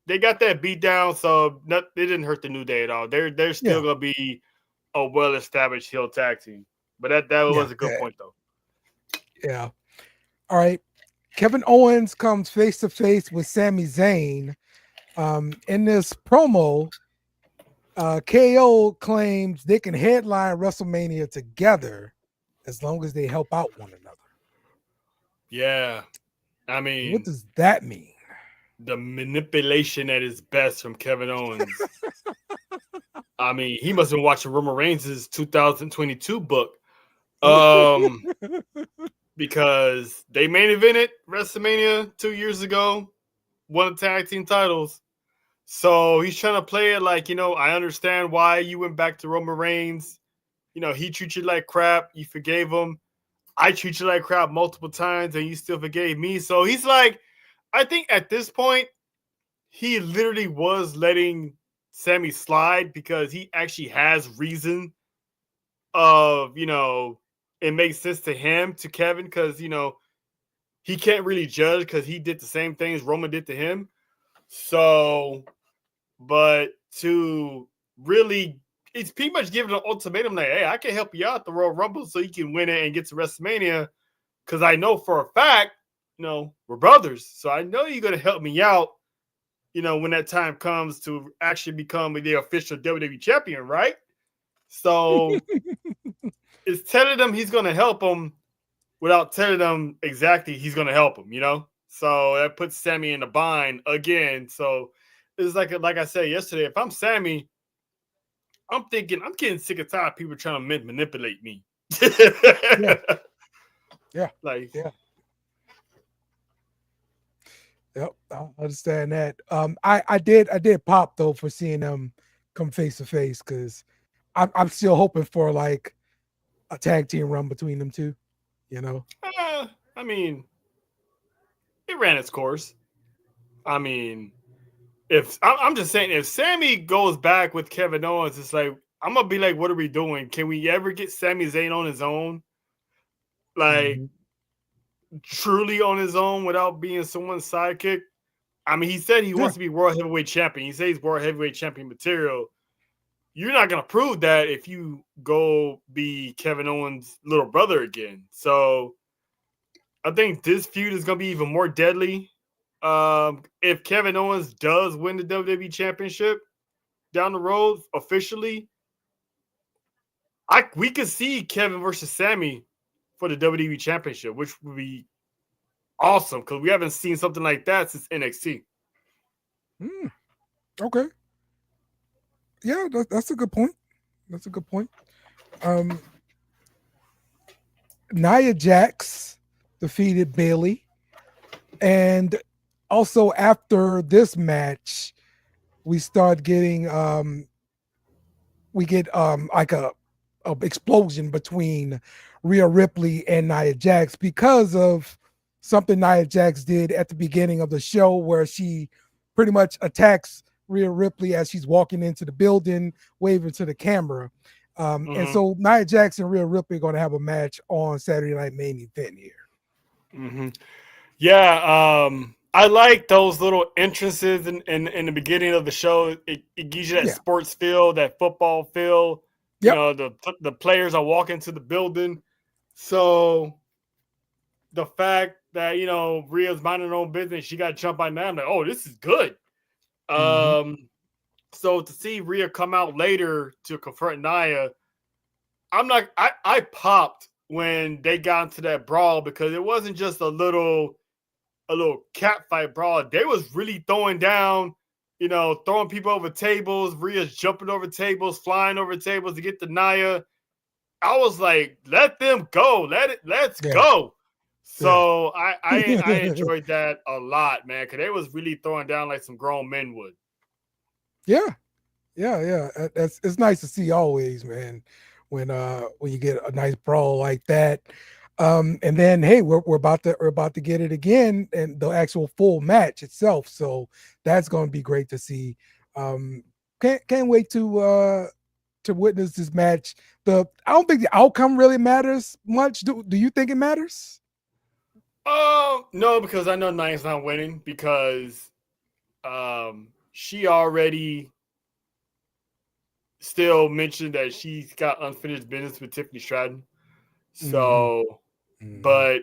they got that beat down, so they didn't hurt the New Day at all. They're still Yeah. gonna be a well established heel tag team. But that Yeah. was a good point though. Yeah. All right. Kevin Owens comes face to face with Sami Zayn. In this promo, KO claims they can headline WrestleMania together as long as they help out one another. Yeah, I What mean does that mean? the manipulation at its best from Kevin Owens. I mean, he must have been watching Roman Reigns' 2022 book. Because they main evented WrestleMania 2 years ago, won the tag team titles. So he's trying to play it like, I understand why you went back to Roman Reigns. He treated you like crap. You forgave him. I treat you like crap multiple times and you still forgave me. So he's like, I think at this point, he literally was letting Sammy slide because he actually has reason of, it makes sense to him, to Kevin, because, he can't really judge because he did the same things Roman did to him. So, but to really, it's pretty much giving an ultimatum like, hey, I can help you out the Royal Rumble so you can win it and get to WrestleMania. Because I know for a fact, we're brothers. So I know you're going to help me out, when that time comes to actually become the official WWE champion, right? So it's telling them he's going to help him without telling them exactly he's going to help him, So that puts Sammy in a bind again. So it's like I said yesterday, if I'm Sammy, I'm thinking I'm getting sick and tired of people trying to manipulate me. Yeah. Yeah. Like, Yeah. Yep. I understand that. I did pop though for seeing them come face to face because I'm still hoping for like a tag team run between them two. I mean, it ran its course. I mean, I'm just saying, if Sammy goes back with Kevin Owens, it's like I'm gonna be like, what are we doing? Can we ever get Sami Zayn on his own? Like truly on his own without being someone's sidekick? I mean, he said he wants to be world heavyweight champion. He says he's world heavyweight champion material. You're not going to prove that if you go be Kevin Owens' little brother again. So I think this feud is going to be even more deadly. If Kevin Owens does win the WWE Championship down the road officially, we could see Kevin versus Sammy for the WWE Championship, which would be awesome because we haven't seen something like that since NXT. Okay. Yeah, that's a good point. That's a good point. Nia Jax defeated Bayley. And also after this match, we start getting like a explosion between Rhea Ripley and Nia Jax because of something Nia Jax did at the beginning of the show where she pretty much attacks Rhea Ripley as she's walking into the building, waving to the camera. And so Nia Jax and Rhea Ripley are going to have a match on Saturday Night Main Event here. Yeah, I like those little entrances in the beginning of the show. It gives you that sports feel, that football feel. You know, the players are walking to the building. So the fact that, Rhea's minding her own business, she got to jump on that. I'm like, oh, this is good. So to see Rhea come out later to confront Nia, I popped when they got into that brawl because it wasn't just a little cat fight brawl. They was really throwing down, throwing people over tables. Rhea's jumping over tables, flying over tables to get to Nia. I was like, let them go. Let's go. So I enjoyed that a lot, man, because they was really throwing down like some grown men would. Yeah. It's nice to see always, man, when you get a nice brawl like that. And then hey, we're about to get it again and the actual full match itself. So that's going to be great to see. Can't wait to witness this match. I don't think the outcome really matters much. Do you think it matters? No, because I know Nia's not winning because she already still mentioned that she's got unfinished business with Tiffany Stratton. So, but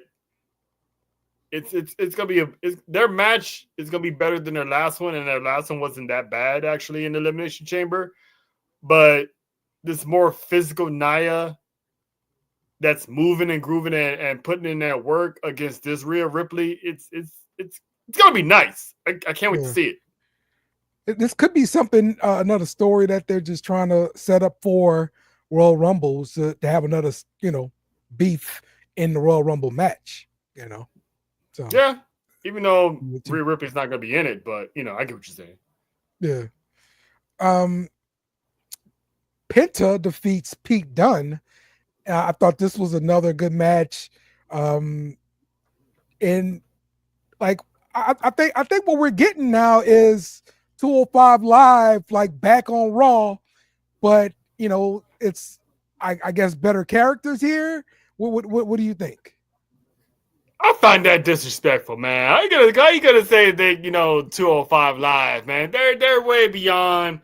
it's gonna be their match is gonna be better than their last one, and their last one wasn't that bad actually in the Elimination Chamber. But this more physical Nia that's moving and grooving and putting in that work against this Rhea Ripley, it's gonna be nice. I can't wait to see it. This could be something, another story that they're just trying to set up for Royal Rumbles to have another, beef in the Royal Rumble match, So yeah, even though Rhea Ripley's not going to be in it, but I get what you're saying. Yeah. Penta defeats Pete Dunne. I thought this was another good match. And like I think what we're getting now is 205 Live, like back on Raw, but it's I guess better characters here. What do you think? I find that disrespectful, man. How you gonna say that 205 Live, man? They're way beyond.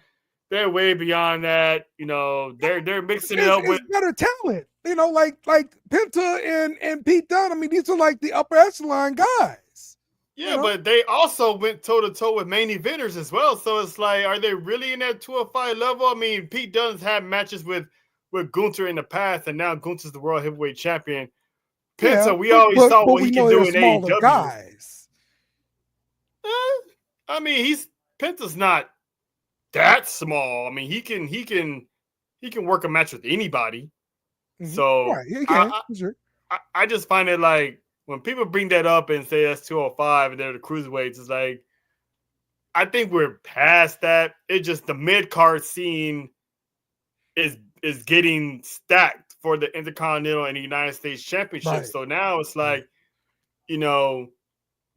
They're way beyond that. They're mixing it up with better talent. Like Penta and Pete Dunne. I mean, these are like the upper echelon guys. Yeah, but they also went toe-to-toe with main eventers as well. So it's like, are they really in that 205 level? I mean, Pete Dunne's had matches with Gunther in the past, and now Gunther's the world heavyweight champion. Penta, we always saw what he can do in AEW. Guys. I mean, Penta's not that small. I mean, he can work a match with anybody. So right, he can. Sure. I just find it like, when people bring that up and say that's 205 and they're the cruiserweights, it's like, I think we're past that. It's just the mid-card scene is is getting stacked for the Intercontinental and the United States Championship. Right. So now it's like, you know,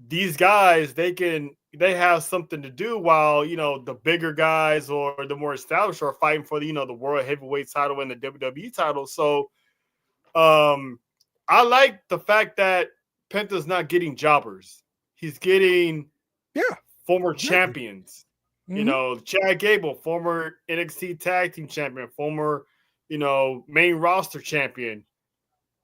these guys, they have something to do while, you know, the bigger guys or the more established are fighting for the, you know, the world heavyweight title and the WWE title. So I like the fact that Penta's not getting jobbers. He's getting former champions. You know, Chad Gable, former NXT Tag Team Champion, former, you know, main roster champion.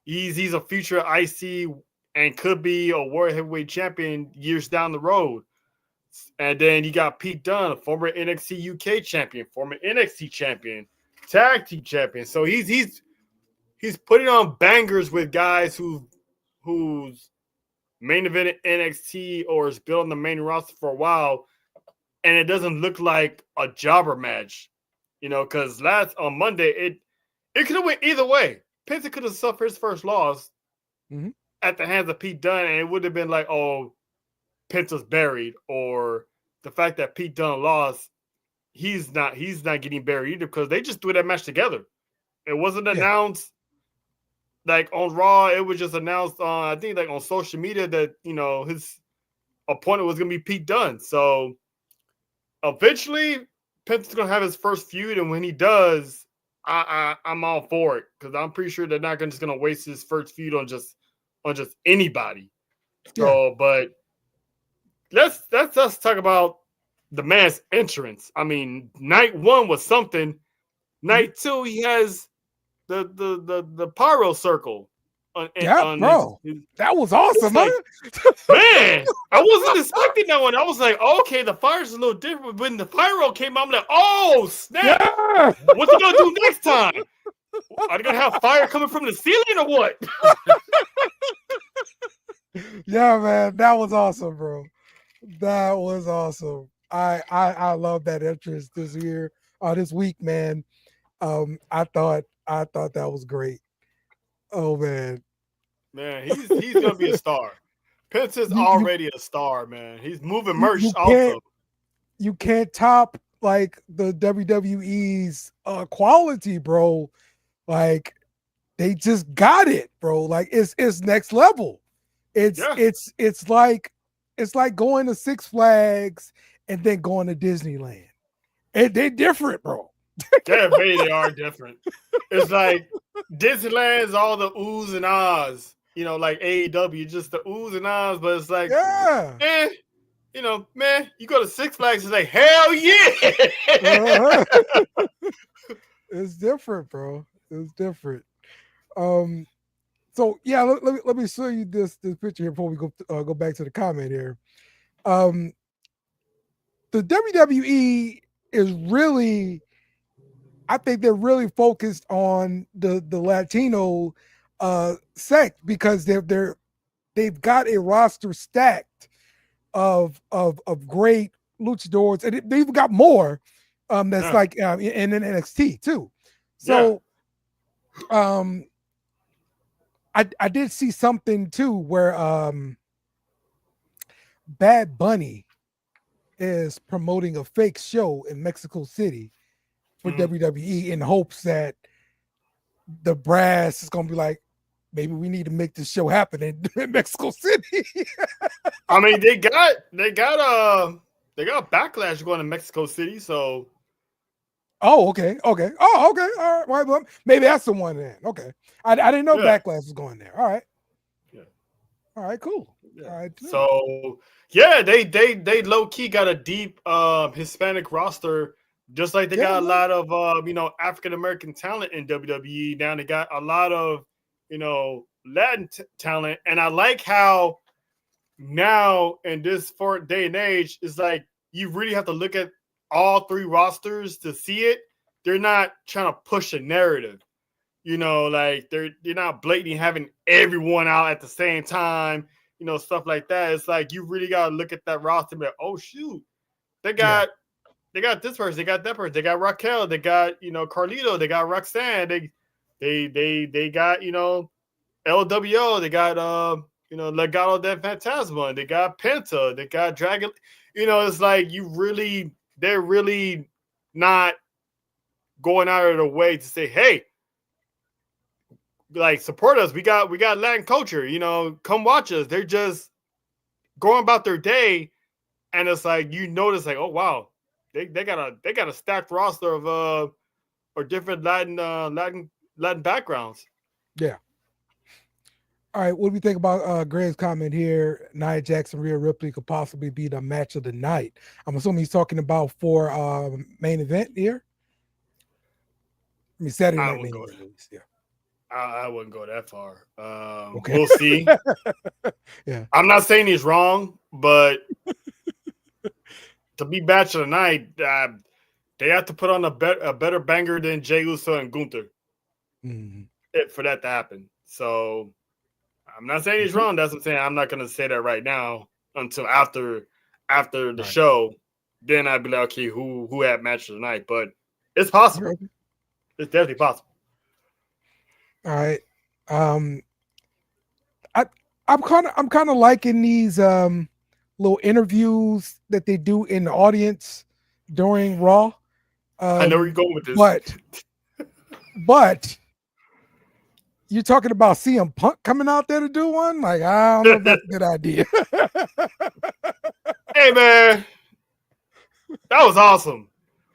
He's a future IC and could be a World Heavyweight Champion years down the road. And then you got Pete Dunne, a former NXT UK champion, former NXT champion, Tag Team champion. So he's putting on bangers with guys who's main event NXT or is built on the main roster for a while. And it doesn't look like a jobber match, you know, because on Monday, it could have went either way. Penta could have suffered his first loss at the hands of Pete Dunne, and it would have been like, oh, Penta's buried, or the fact that Pete Dunne lost, he's not getting buried either because they just threw that match together. It wasn't announced like on Raw. It was just announced on, I think, like on social media that, you know, his opponent was going to be Pete Dunne. So eventually, Penta's gonna have his first feud, and when he does, I'm all for it because I'm pretty sure they're not just gonna waste his first feud on just anybody. So, but let's talk about the man's entrance. I mean, night one was something. Night two, he has the pyro circle. Bro, that was awesome, like, man. I wasn't expecting that one. I was like, okay, the fire's a little different. When the pyro came out, I'm like, oh snap! What's he gonna do next time? Are they gonna have fire coming from the ceiling or what? Yeah, man, that was awesome, bro. That was awesome. I love that entrance this week, man. I thought that was great. Oh man, he's gonna be a star. Penta's already a star, man. He's moving merch also. You can't top like the WWE's quality, bro. Like they just got it, bro. Like it's next level. It's like going to Six Flags and then going to Disneyland. And they're different, bro. Yeah, they are different. It's like Disneyland's all the oohs and ahs, you know, like AEW, just the oohs and ahs, but it's like, you know, man, you go to Six Flags and say, hell yeah. It's different, bro. It's different. So yeah, let me show you this picture here before we go back to the comment here. The WWE is really, I think they're really focused on the Latino sect because they've got a roster stacked of great luchadors, and they've got more that's like in NXT too. So I did see something too where Bad Bunny is promoting a fake show in Mexico City for WWE in hopes that the brass is gonna be like, maybe we need to make this show happen in Mexico City. I mean, they got Backlash going to Mexico City, so. Oh, okay. Oh, okay. All right. Well, maybe that's the one then. Okay. I didn't know Backlash was going there. All right. Yeah. All right. Cool. Yeah. All right. So yeah, they low key got a deep Hispanic roster, just like they got a lot of African American talent in WWE. Now they got a lot of Latin talent, and I like how now in this day and age, it's like you really have to look at all three rosters to see it. They're not trying to push a narrative, like they're not blatantly having everyone out at the same time, stuff like that. It's like you really got to look at that roster and be like, oh shoot, they got this person, they got that person, they got Raquel, they got Carlito, they got Roxanne, they got LWO, they got Legado del Fantasma, they got Penta, they got Dragon. It's like they're really not going out of their way to say, hey, like, support us. We got Latin culture, come watch us. They're just going about their day, and it's like you notice, like, oh wow, they got a stacked roster of or different Latin backgrounds. Yeah. All right, what do we think about Greg's comment here? Nia Jackson, Rhea Ripley could possibly be the match of the night. I'm assuming he's talking about for main event here. I mean, Saturday night main event, at least. Yeah. I wouldn't go that far. Okay. We'll see. Yeah. I'm not saying he's wrong, but to be match of the night, they have to put on a better banger than Jey Uso and Gunther for that to happen. So I'm not saying he's wrong. That's what I'm saying. I'm not going to say that right now until after the show. Then I'd be like, okay, who had match of the night? But it's possible. It's definitely possible. All right. I'm kind of liking these little interviews that they do in the audience during Raw. I know where you're going with this. But you're talking about CM Punk coming out there to do one? Like, I don't know if that's a good idea. Hey, man. That was awesome.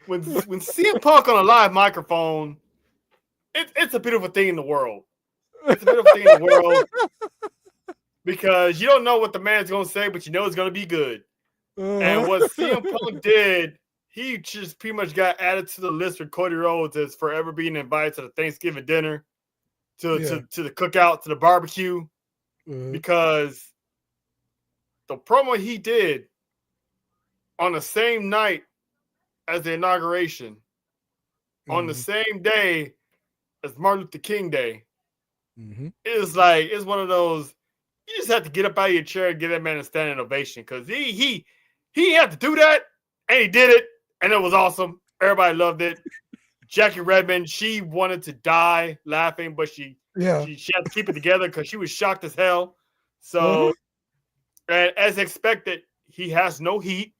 When CM Punk on a live microphone, it's a beautiful thing in the world. It's a beautiful thing in the world because you don't know what the man's going to say, but you know it's going to be good. And what CM Punk did, he just pretty much got added to the list with Cody Rhodes as forever being invited to the Thanksgiving dinner, to the cookout, to the barbecue, because the promo he did on the same night as the inauguration, on the same day as Martin Luther King Day, it's one of those, you just have to get up out of your chair and give that man a standing ovation because he had to do that, and he did it, and it was awesome. Everybody loved it. Jackie Redmond, she wanted to die laughing, but she had to keep it together because she was shocked as hell. So, and as expected, he has no heat.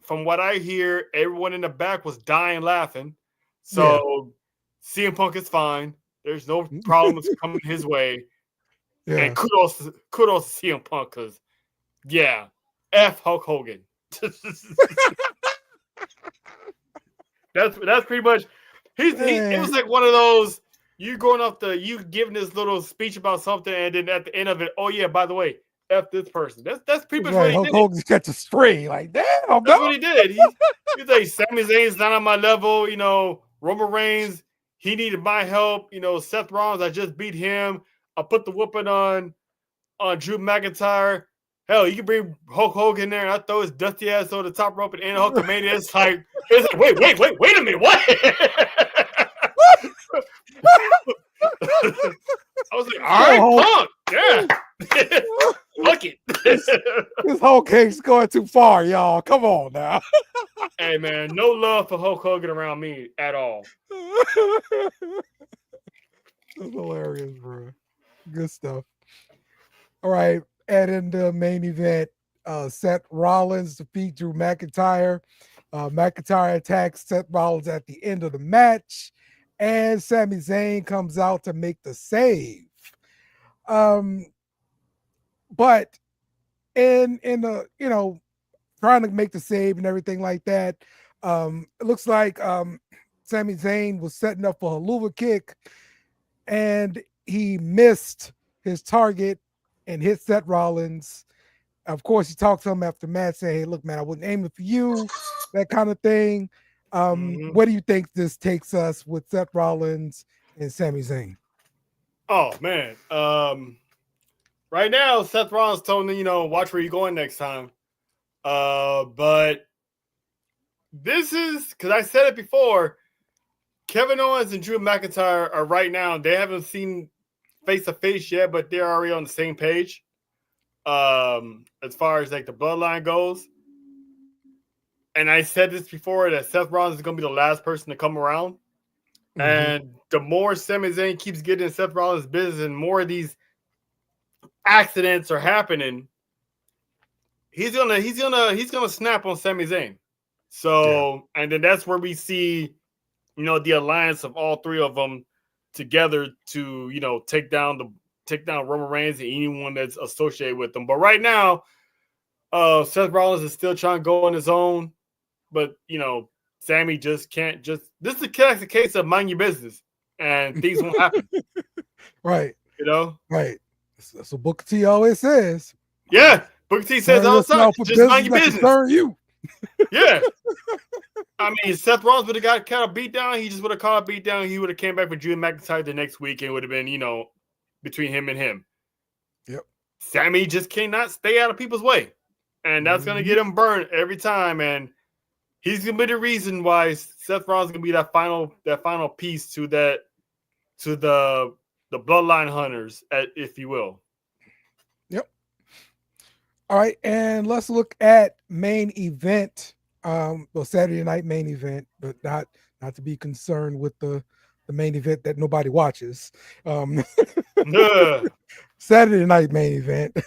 From what I hear, everyone in the back was dying laughing. So CM Punk is fine. There's no problems coming his way. Yeah. And kudos to CM Punk because, F Hulk Hogan. That's pretty much. It was like one of those, you giving this little speech about something, and then at the end of it, oh yeah, by the way, F this person. That's pretty much what he Hulk did. Hogan's catch a string. Like, damn, that's what he did. He's like, Sami Zayn's not on my level. Roman Reigns, he needed my help. Seth Rollins, I just beat him. I put the whooping on Drew McIntyre. Hell, you can bring Hulk Hogan in there and I throw his dusty ass over the top rope and end Hulkamania. It's like, wait a minute, what? I was like, all right, Punk, yeah. Fuck it. This whole cake's going too far, y'all. Come on now. Hey, man, no love for Hulk Hogan around me at all. That's hilarious, bro. Good stuff. All right, and in the main event, Seth Rollins defeats Drew McIntyre. McIntyre attacks Seth Rollins at the end of the match, and Sami Zayn comes out to make the save. But in the trying to make the save and everything like that, it looks like Sami Zayn was setting up for a Helluva Kick, and he missed his target and hit Seth Rollins. Of course, he talked to him after the match, saying, "Hey, look, man, I wasn't aiming for you," that kind of thing. What do you think this takes us with Seth Rollins and Sami Zayn? Oh man, right now Seth Rollins told him, watch where you're going next time. But this is because I said it before. Kevin Owens and Drew McIntyre are right now. They haven't seen face to face yet, but they're already on the same page. As far as like the bloodline goes. And I said this before that Seth Rollins is going to be the last person to come around. And the more Sami Zayn keeps getting in Seth Rollins' business and more of these accidents are happening, he's gonna snap on Sami Zayn. So, and then that's where we see the alliance of all three of them together to, take down Roman Reigns and anyone that's associated with them. But right now, Seth Rollins is still trying to go on his own, but Sammy just can't this is the case of mind your business and things won't happen. Right. Right. That's what Booker T always says. Yeah. Booker T says all the time, just mind your business. You. Yeah. I mean, Seth Rollins would have got kind of beat down. He just would have caught a beat down. He would have came back for Drew McIntyre the next week and it would have been, between him and him. Yep. Sammy just cannot stay out of people's way. And that's going to get him burned every time. And he's going to be the reason why Seth Rollins is going to be that final piece to the bloodline hunters, if you will. Yep. All right. And let's look at main event. Saturday night main event, but not to be concerned with the main event that nobody watches. Saturday night main event.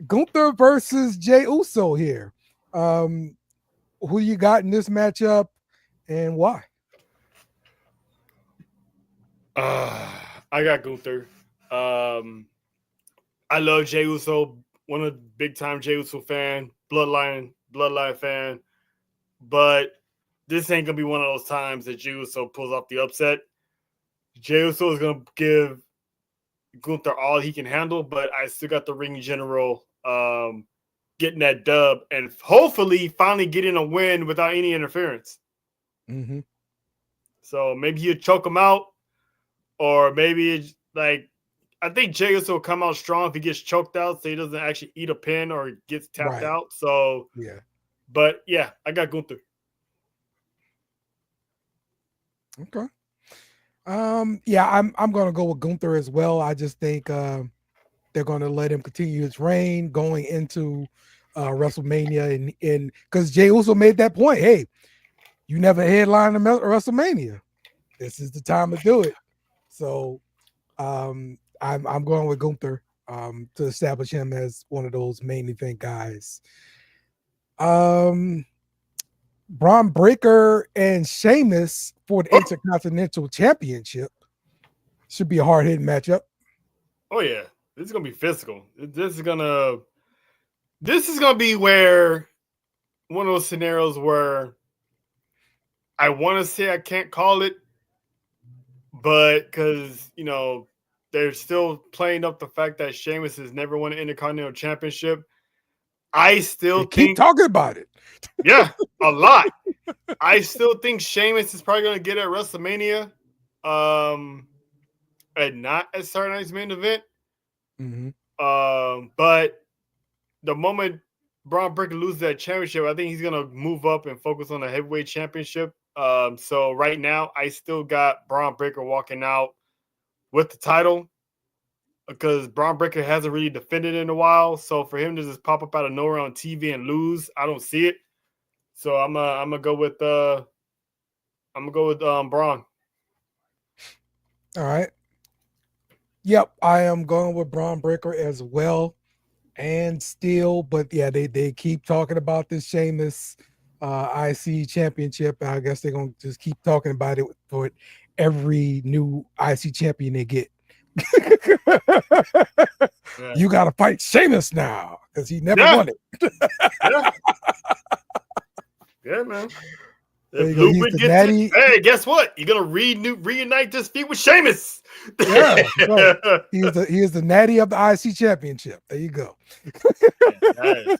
Gunther versus Jey Uso here. Who you got in this matchup and why? I got Gunther. I love Jey Uso, one of the big time Jey Uso fan, bloodline fan, but this ain't gonna be one of those times that Jey Uso pulls off the upset. Jey Uso is gonna give Gunther all he can handle, but I still got the ring general getting that dub and hopefully finally getting a win without any interference. Mm-hmm. So maybe he'll choke him out, or maybe it's like, I think Jey Uso will come out strong if he gets choked out, so he doesn't actually eat a pin or gets tapped out. So yeah, but yeah, I got Gunther. Okay. Yeah, I'm gonna go with Gunther as well. I just think they're gonna let him continue his reign going into WrestleMania, and because Jey Uso made that point, hey, you never headlined a WrestleMania. This is the time to do it. So I'm going with Gunther to establish him as one of those main event guys. Braun Breaker and Sheamus for the Intercontinental Championship should be a hard-hitting matchup. Oh yeah, this is gonna be physical. This is gonna be where one of those scenarios where I want to say I can't call it, but because they're still playing up the fact that Sheamus has never won an Intercontinental Championship. I still keep talking about it. Yeah, a lot. I still think Sheamus is probably going to get at WrestleMania, and not at Saturday Night's main event. Mm-hmm. But the moment Braun Breaker loses that championship, I think he's going to move up and focus on the heavyweight championship. So right now, I still got Braun Breaker walking out with the title, because Braun Breaker hasn't really defended in a while. So for him to just pop up out of nowhere on TV and lose, I don't see it. So I'm gonna go with Braun. All right. Yep, I am going with Braun Breaker as well. And still, but yeah, they keep talking about this Sheamus IC championship. I guess they're gonna just keep talking about it for every new IC champion they get. Yeah. You got to fight Sheamus now because he never won it. Yeah, man. Hey, guess what? You're gonna reunite this feud with Sheamus. Yeah, right. He is the Natty of the IC championship. There you go. Man,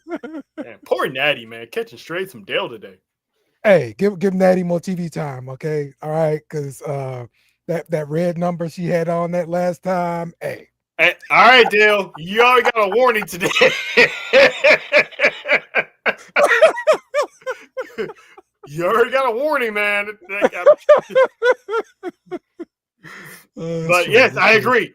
poor Natty, man, catching straight from Dale today. Hey, give Natty more TV time, okay? All right, because that red number she had on that last time. Hey, all right, Dale, you already got a warning today. You already got a warning, man. But yes, I agree.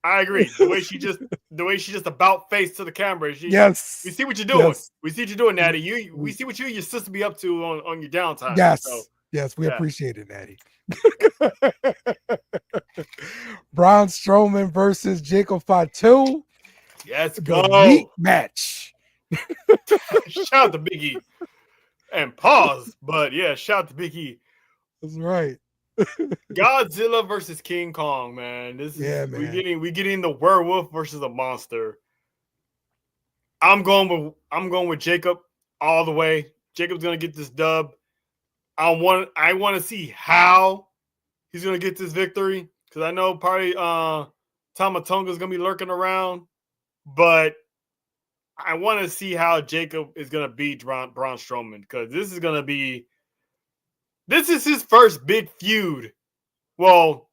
The way she just about face to the camera. Yes. We see what you're doing. Yes. We see what you're doing, Natty. We see what you and your sister be up to on your downtime. Yes. So, yes, we appreciate it, Natty. Braun Strowman versus Jacob Fatu. Yes, the go. Meat match. Shout out to Big E. And pause. But yeah, shout out to Big E. That's right. Godzilla versus King Kong, man. This is man. we getting the werewolf versus a monster. I'm going with Jacob all the way. Jacob's gonna get this dub. I want to see how he's gonna get this victory because I know probably Tamatonga's gonna be lurking around, but I want to see how Jacob is gonna beat Braun Strowman because this is his first big feud. Well,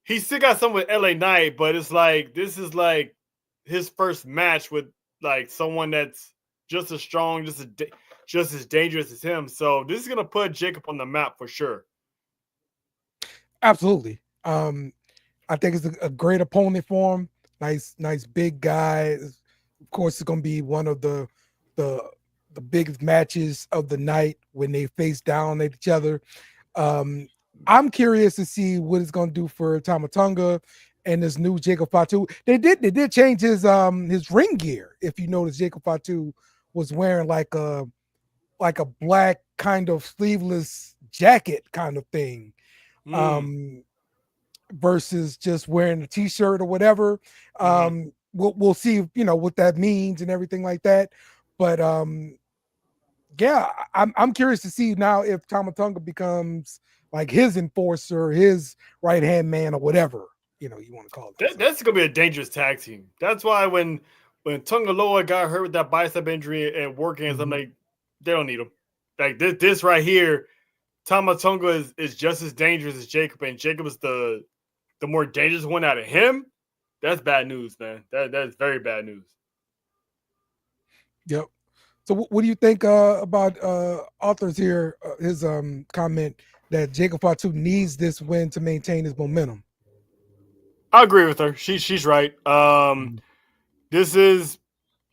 he still got some with LA Knight, but it's like this is like his first match with like someone that's just as strong, just as dangerous as him. So this is gonna put Jacob on the map for sure. Absolutely. I think it's a great opponent for him. Nice big guy. Of course, it's going to be one of the biggest matches of the night when they face down at each other. I'm curious to see what it's going to do for Tamatonga and this new Jacob Fatu. They did change his ring gear. If you notice, Jacob Fatu was wearing like a black kind of sleeveless jacket kind of thing. Versus just wearing a t-shirt or whatever. We'll see, what that means and everything like that. But yeah, I'm curious to see now if Tamatonga becomes like his enforcer, his right-hand man, or whatever, you want to call it. That's gonna be a dangerous tag team. That's why when Tonga Loa got hurt with that bicep injury and working, I'm like, they don't need him. Like this right here, Tamatonga is just as dangerous as Jacob, and Jacob is the more dangerous one out of him. That's bad news, man. That's very bad news. Yep. So what do you think about authors here? His comment that Jacob Fatu needs this win to maintain his momentum. I agree with her. She's right. This is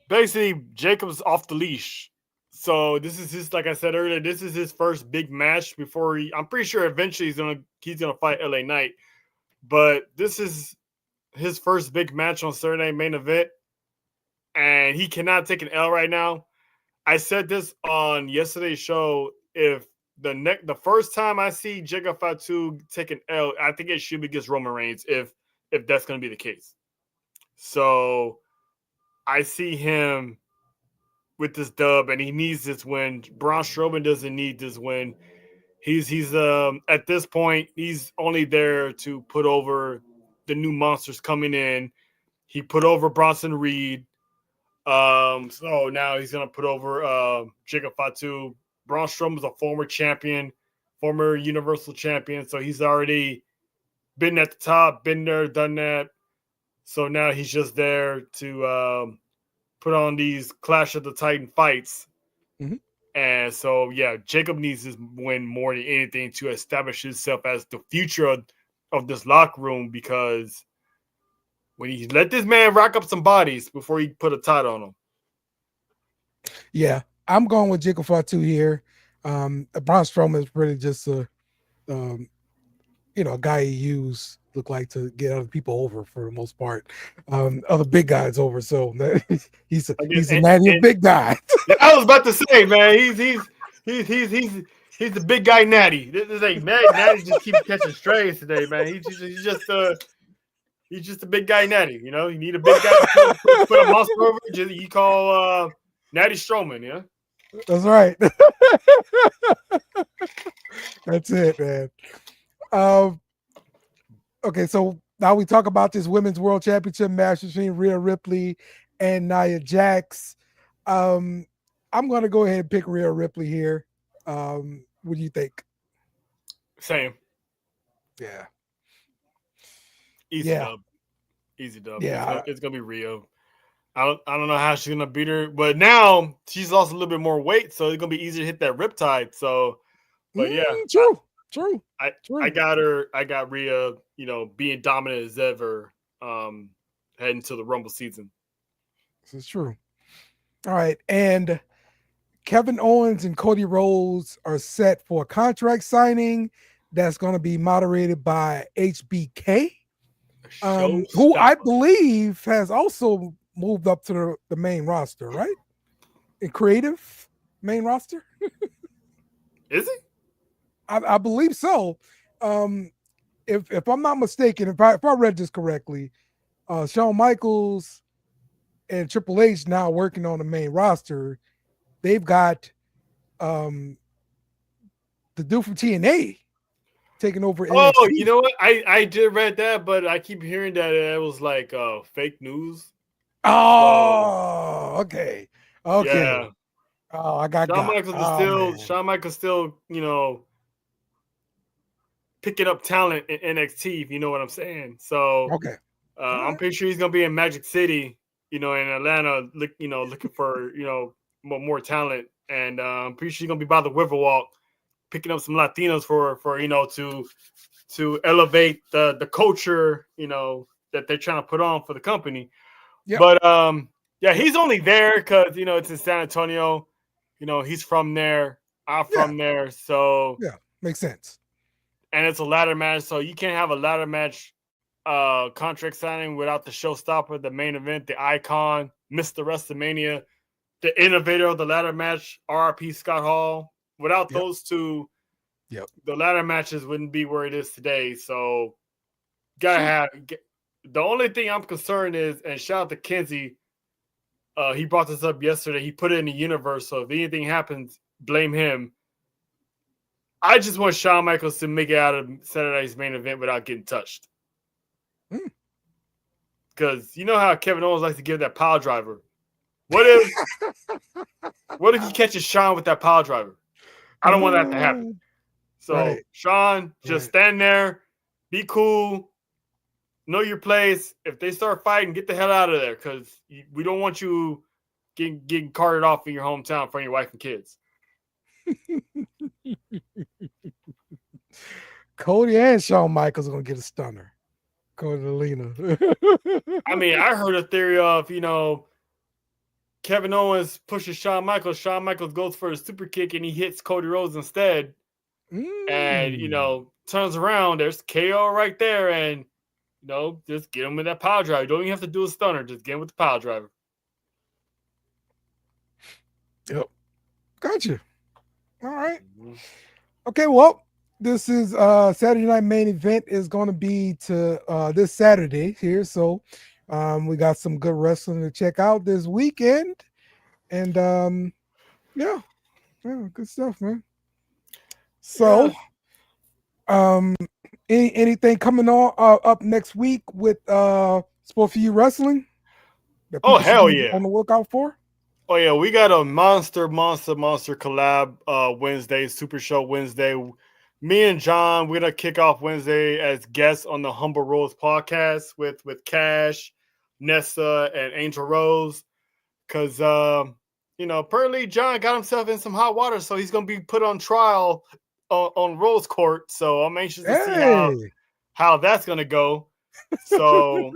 basically Jacob's off the leash. So this is his, like I said earlier, this is his first big match before I'm pretty sure eventually he's gonna fight LA Knight. But this is his first big match on Saturday main event, and he cannot take an L right now. I said this on yesterday's show. If the first time I see Jacob Fatu take an L, I think it should be against Roman Reigns. If that's going to be the case, so I see him with this dub, and he needs this win. Braun Strowman doesn't need this win. He's at this point, he's only there to put over the new monsters coming in. He put over Bronson Reed. So now he's gonna put over Jacob Fatu. Braun Strowman is a former champion, former Universal champion, so he's already been at the top, been there, done that. So now he's just there to put on these Clash of the Titan fights. Mm-hmm. And so, yeah, Jacob needs this win more than anything to establish himself as the future of this locker room, because when he let this man rack up some bodies before he put a title on him. Yeah, I'm going with Jacob Fatu here. Braun Strowman is really just a guy you use look like to get other people over for the most part. Other big guys over, so he's a natty of big guy. I was about to say, man, he's the big guy natty. This is like natty just keeps catching strays today, man. He's just a big guy natty. You need a big guy to put a monster over. You call Natty Strowman, yeah. That's right. That's it, man. Okay, so now we talk about this Women's World Championship match between Rhea Ripley and Nia Jax. I'm going to go ahead and pick Rhea Ripley here. What do you think? Same. Yeah. Easy dub. Yeah. It's going to be Rhea. I don't know how she's going to beat her, but now she's lost a little bit more weight, so it's going to be easier to hit that riptide. So, but yeah. True. I got her. I got Rhea, being dominant as ever, heading to the Rumble season. This is true. All right. And Kevin Owens and Cody Rhodes are set for a contract signing that's going to be moderated by HBK, who I believe has also moved up to the main roster, right? In creative main roster. Is he? I believe so. If I'm not mistaken, if I read this correctly, Shawn Michaels and Triple H now working on the main roster. They've got the dude from TNA taking over Oh, NXT. you know what? I did read that, but I keep hearing that it was like fake news. Oh, okay. Yeah. Oh, I got Shawn got. Michaels is Oh, still man. Shawn Michaels still, picking up talent in NXT, if you know what I'm saying. So Okay. I'm pretty sure he's gonna be in Magic City, in Atlanta, looking for, more talent. And I'm pretty sure he's gonna be by the Riverwalk, picking up some Latinos for to elevate the culture, that they're trying to put on for the company. Yep. But he's only there because it's in San Antonio. He's from there. I'm from there, so Yeah, makes sense. and it's a ladder match, so you can't have a ladder match contract signing without the showstopper, the main event, the icon, Mr. WrestleMania, the innovator of the ladder match, RRP Scott Hall. Without those two, the ladder matches wouldn't be where it is today. So, the only thing I'm concerned is, and shout out to Kenzie, he brought this up yesterday. He put it in the universe, so if anything happens, blame him. I just want Shawn Michaels to make it out of Saturday's main event without getting touched. Because you know how Kevin Owens likes to give that pile driver. What if he catches Shawn with that pile driver? I don't want that to happen. So Shawn, just stand there, be cool, know your place. If they start fighting, get the hell out of there, because we don't want you getting carted off in your hometown from your wife and kids. Cody and Shawn Michaels are gonna get a stunner. Cody and Lena. I mean, I heard a theory of, Kevin Owens pushes Shawn Michaels. Shawn Michaels goes for a super kick and he hits Cody Rhodes instead. And, turns around. There's KO right there. And, just get him with that power driver. You don't even have to do a stunner. Just get him with the power driver. Yep. Gotcha. All right. Okay, well, this is Saturday night main event is going to be to this Saturday here. So we got some good wrestling to check out this weekend. And yeah, good stuff, man. So anything coming on up next week with Sport for You Wrestling? Oh, hell yeah. On the lookout for? Oh, yeah. We got a monster collab Wednesday, Super Show Wednesday. Me and John, we're going to kick off Wednesday as guests on the Humble Rose podcast with Cash, Nessa, and Angel Rose. Because, apparently John got himself in some hot water, so he's going to be put on trial on Rose Court. So I'm anxious to see how that's going to go. So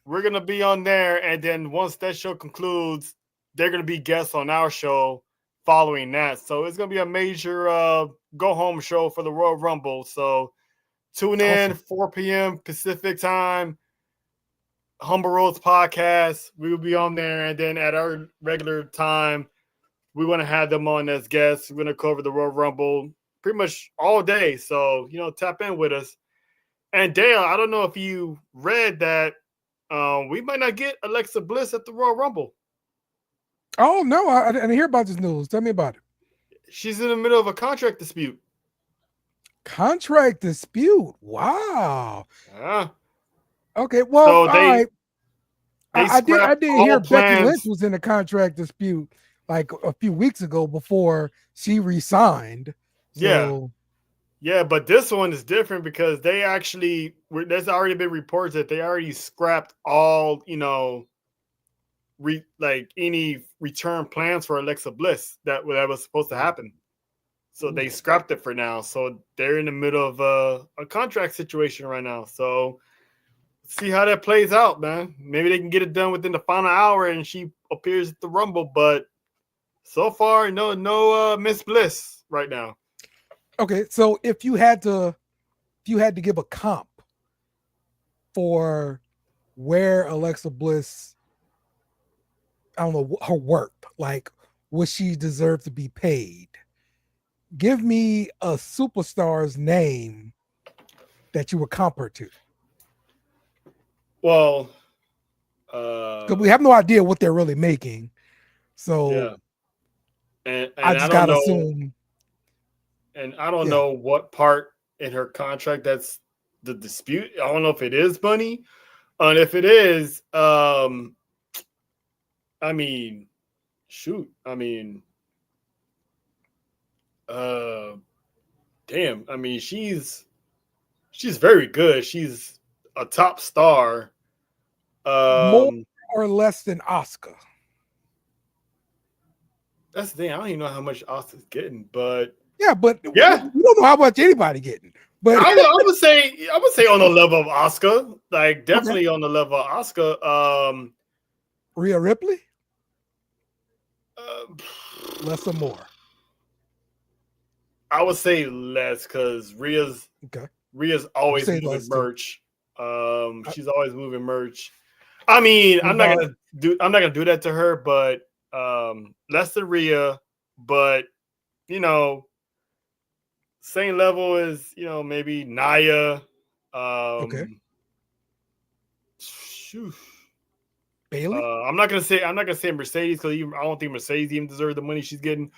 we're going to be on there. And then once that show concludes, they're going to be guests on our show following that. So it's going to be a major go-home show for the Royal Rumble. So tune in, 4 p.m. Pacific time, Humble Rose podcast. We will be on there. And then at our regular time, we want to have them on as guests. We're going to cover the Royal Rumble pretty much all day. So, tap in with us. And Dale, I don't know if you read that we might not get Alexa Bliss at the Royal Rumble. Oh, no, I didn't hear about this news. Tell me about it. She's in the middle of a contract dispute. Contract dispute? Wow. Yeah. Okay, well, so all right. I did hear plans. Becky Lynch was in a contract dispute like a few weeks ago before she resigned. So. Yeah, but this one is different because they actually, there's already been reports that they already scrapped all, any return plans for Alexa Bliss that was supposed to happen. So they scrapped it for now. So they're in the middle of a contract situation right now. So see how that plays out, man. Maybe they can get it done within the final hour and she appears at the Rumble. But so far, no Miss Bliss right now. Okay, so if you had to give a comp for where Alexa Bliss, I don't know, her worth, like would she deserve to be paid? Give me a superstar's name that you would compare to. Well, Because we have no idea what they're really making. So yeah. And I I just don't gotta know. assume. And I don't Yeah. know what part in her contract that's the dispute. I don't know if it is money. And if it is, I mean, shoot. I mean, damn. I mean, she's very good. She's a top star. More or less than Oscar. That's the thing. I don't even know how much Austin's getting, but Yeah, but yeah, we don't know how much anybody getting. But I would say on the level of Oscar, like definitely on the level of Oscar. Rhea Ripley, Uh, less or more. I would say less because Rhea's always say moving less, too. merch. She's always moving merch. I mean, I'm not gonna do that to her, but less than Rhea, but you know, same level as maybe Naya. Shoot. Bailey. I'm not gonna say Mercedes because I don't think Mercedes even deserves the money she's getting.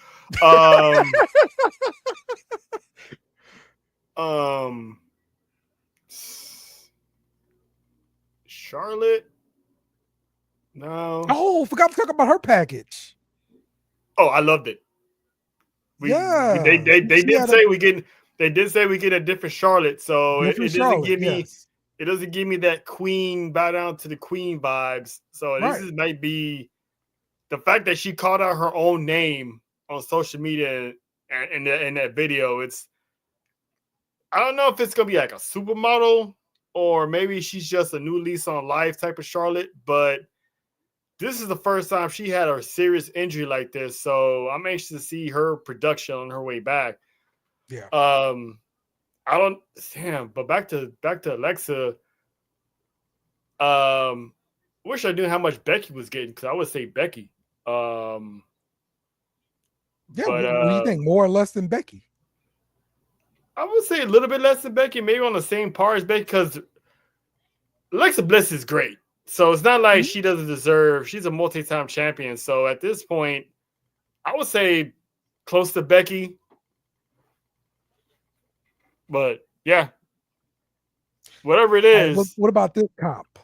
Charlotte. No. Oh, forgot to talk about her package. Oh, I loved it. They did say we get a different Charlotte, so it doesn't give me it doesn't give me that queen bow down to the queen vibes. So this might be the fact that she called out her own name on social media and in that video. I don't know if it's gonna be like a supermodel or maybe she's just a new lease on life type of Charlotte, but this is the first time she had a serious injury like this, so I'm anxious to see her production on her way back. Yeah. But back to Alexa. Wish I knew how much Becky was getting because I would say Becky. Yeah, what do you think? More or less than Becky? I would say a little bit less than Becky, maybe on the same par as Becky, because Alexa Bliss is great. So it's not like she doesn't deserve. She's a multi-time champion. So at this point, I would say close to Becky. But yeah, whatever it is. What about this comp?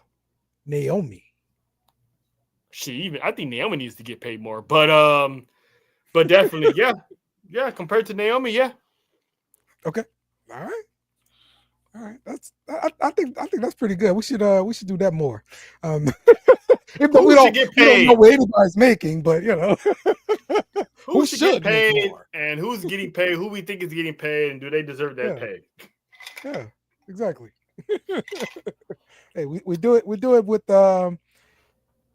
Naomi. I think Naomi needs to get paid more. But definitely, yeah. Compared to Naomi, yeah. Okay. All right. I think that's pretty good. We should do that more. If we don't know what anybody's making, but who should get paid and who's getting paid, who we think is getting paid, and do they deserve that pay? Yeah, exactly. Hey, we do it with in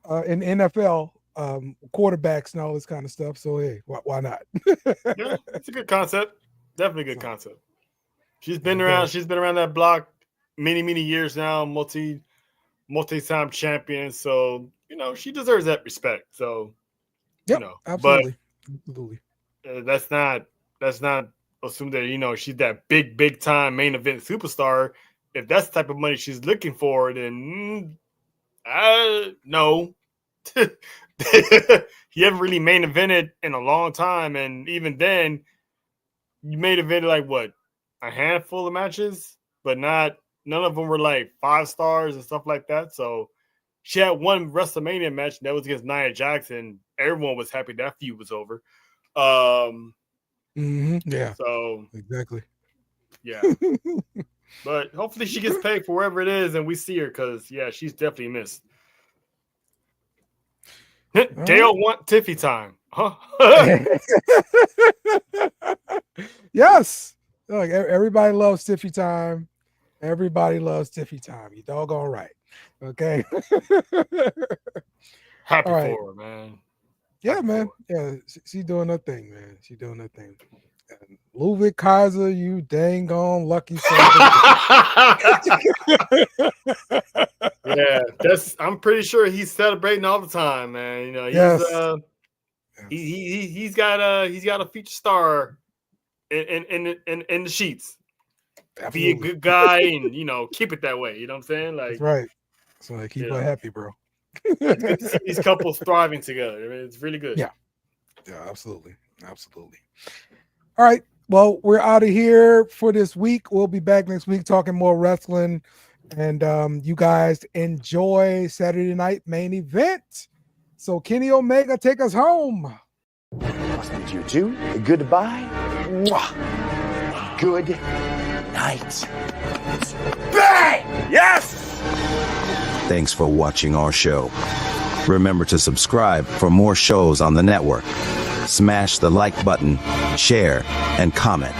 NFL quarterbacks and all this kind of stuff. So hey, why not? Yeah, it's a good concept. Definitely a good concept. She's been around that block many years now, multi-time champion. So, she deserves that respect. So, absolutely. But that's not assume that, she's that big time main event superstar. If that's the type of money she's looking for, then no. You haven't really main evented in a long time. And even then, you main evented like what? A handful of matches, but none of them were like 5 stars and stuff like that. So she had one WrestleMania match that was against Nia Jackson. Everyone was happy that feud was over. Yeah. So exactly. Yeah. But hopefully she gets paid for wherever it is and we see her because she's definitely missed. Dale want Tiffy time. Huh? Yes. Look, everybody loves Tiffy time. Everybody loves Tiffy time. You doggone right. Okay. Happy for her, man. Yeah, man. Yeah, she's doing her thing, man. She's doing her thing. And Ludwig Kaiser, you dang on lucky son. Yeah, I'm pretty sure he's celebrating all the time, man. He's got a feature star in the sheets. Absolutely. Be a good guy and keep it that way. You know what I'm saying? Like That's right. So I keep her happy, bro. It's good to see these couples thriving together. I mean, it's really good. Yeah, absolutely. All right. Well, we're out of here for this week. We'll be back next week talking more wrestling. And you guys enjoy Saturday night main event. So Kenny Omega, take us home. Must meet you too. Goodbye. Mwah. Good night. Bang! Yes! Thanks for watching our show. Remember to subscribe for more shows on the network. Smash the like button, share, and comment.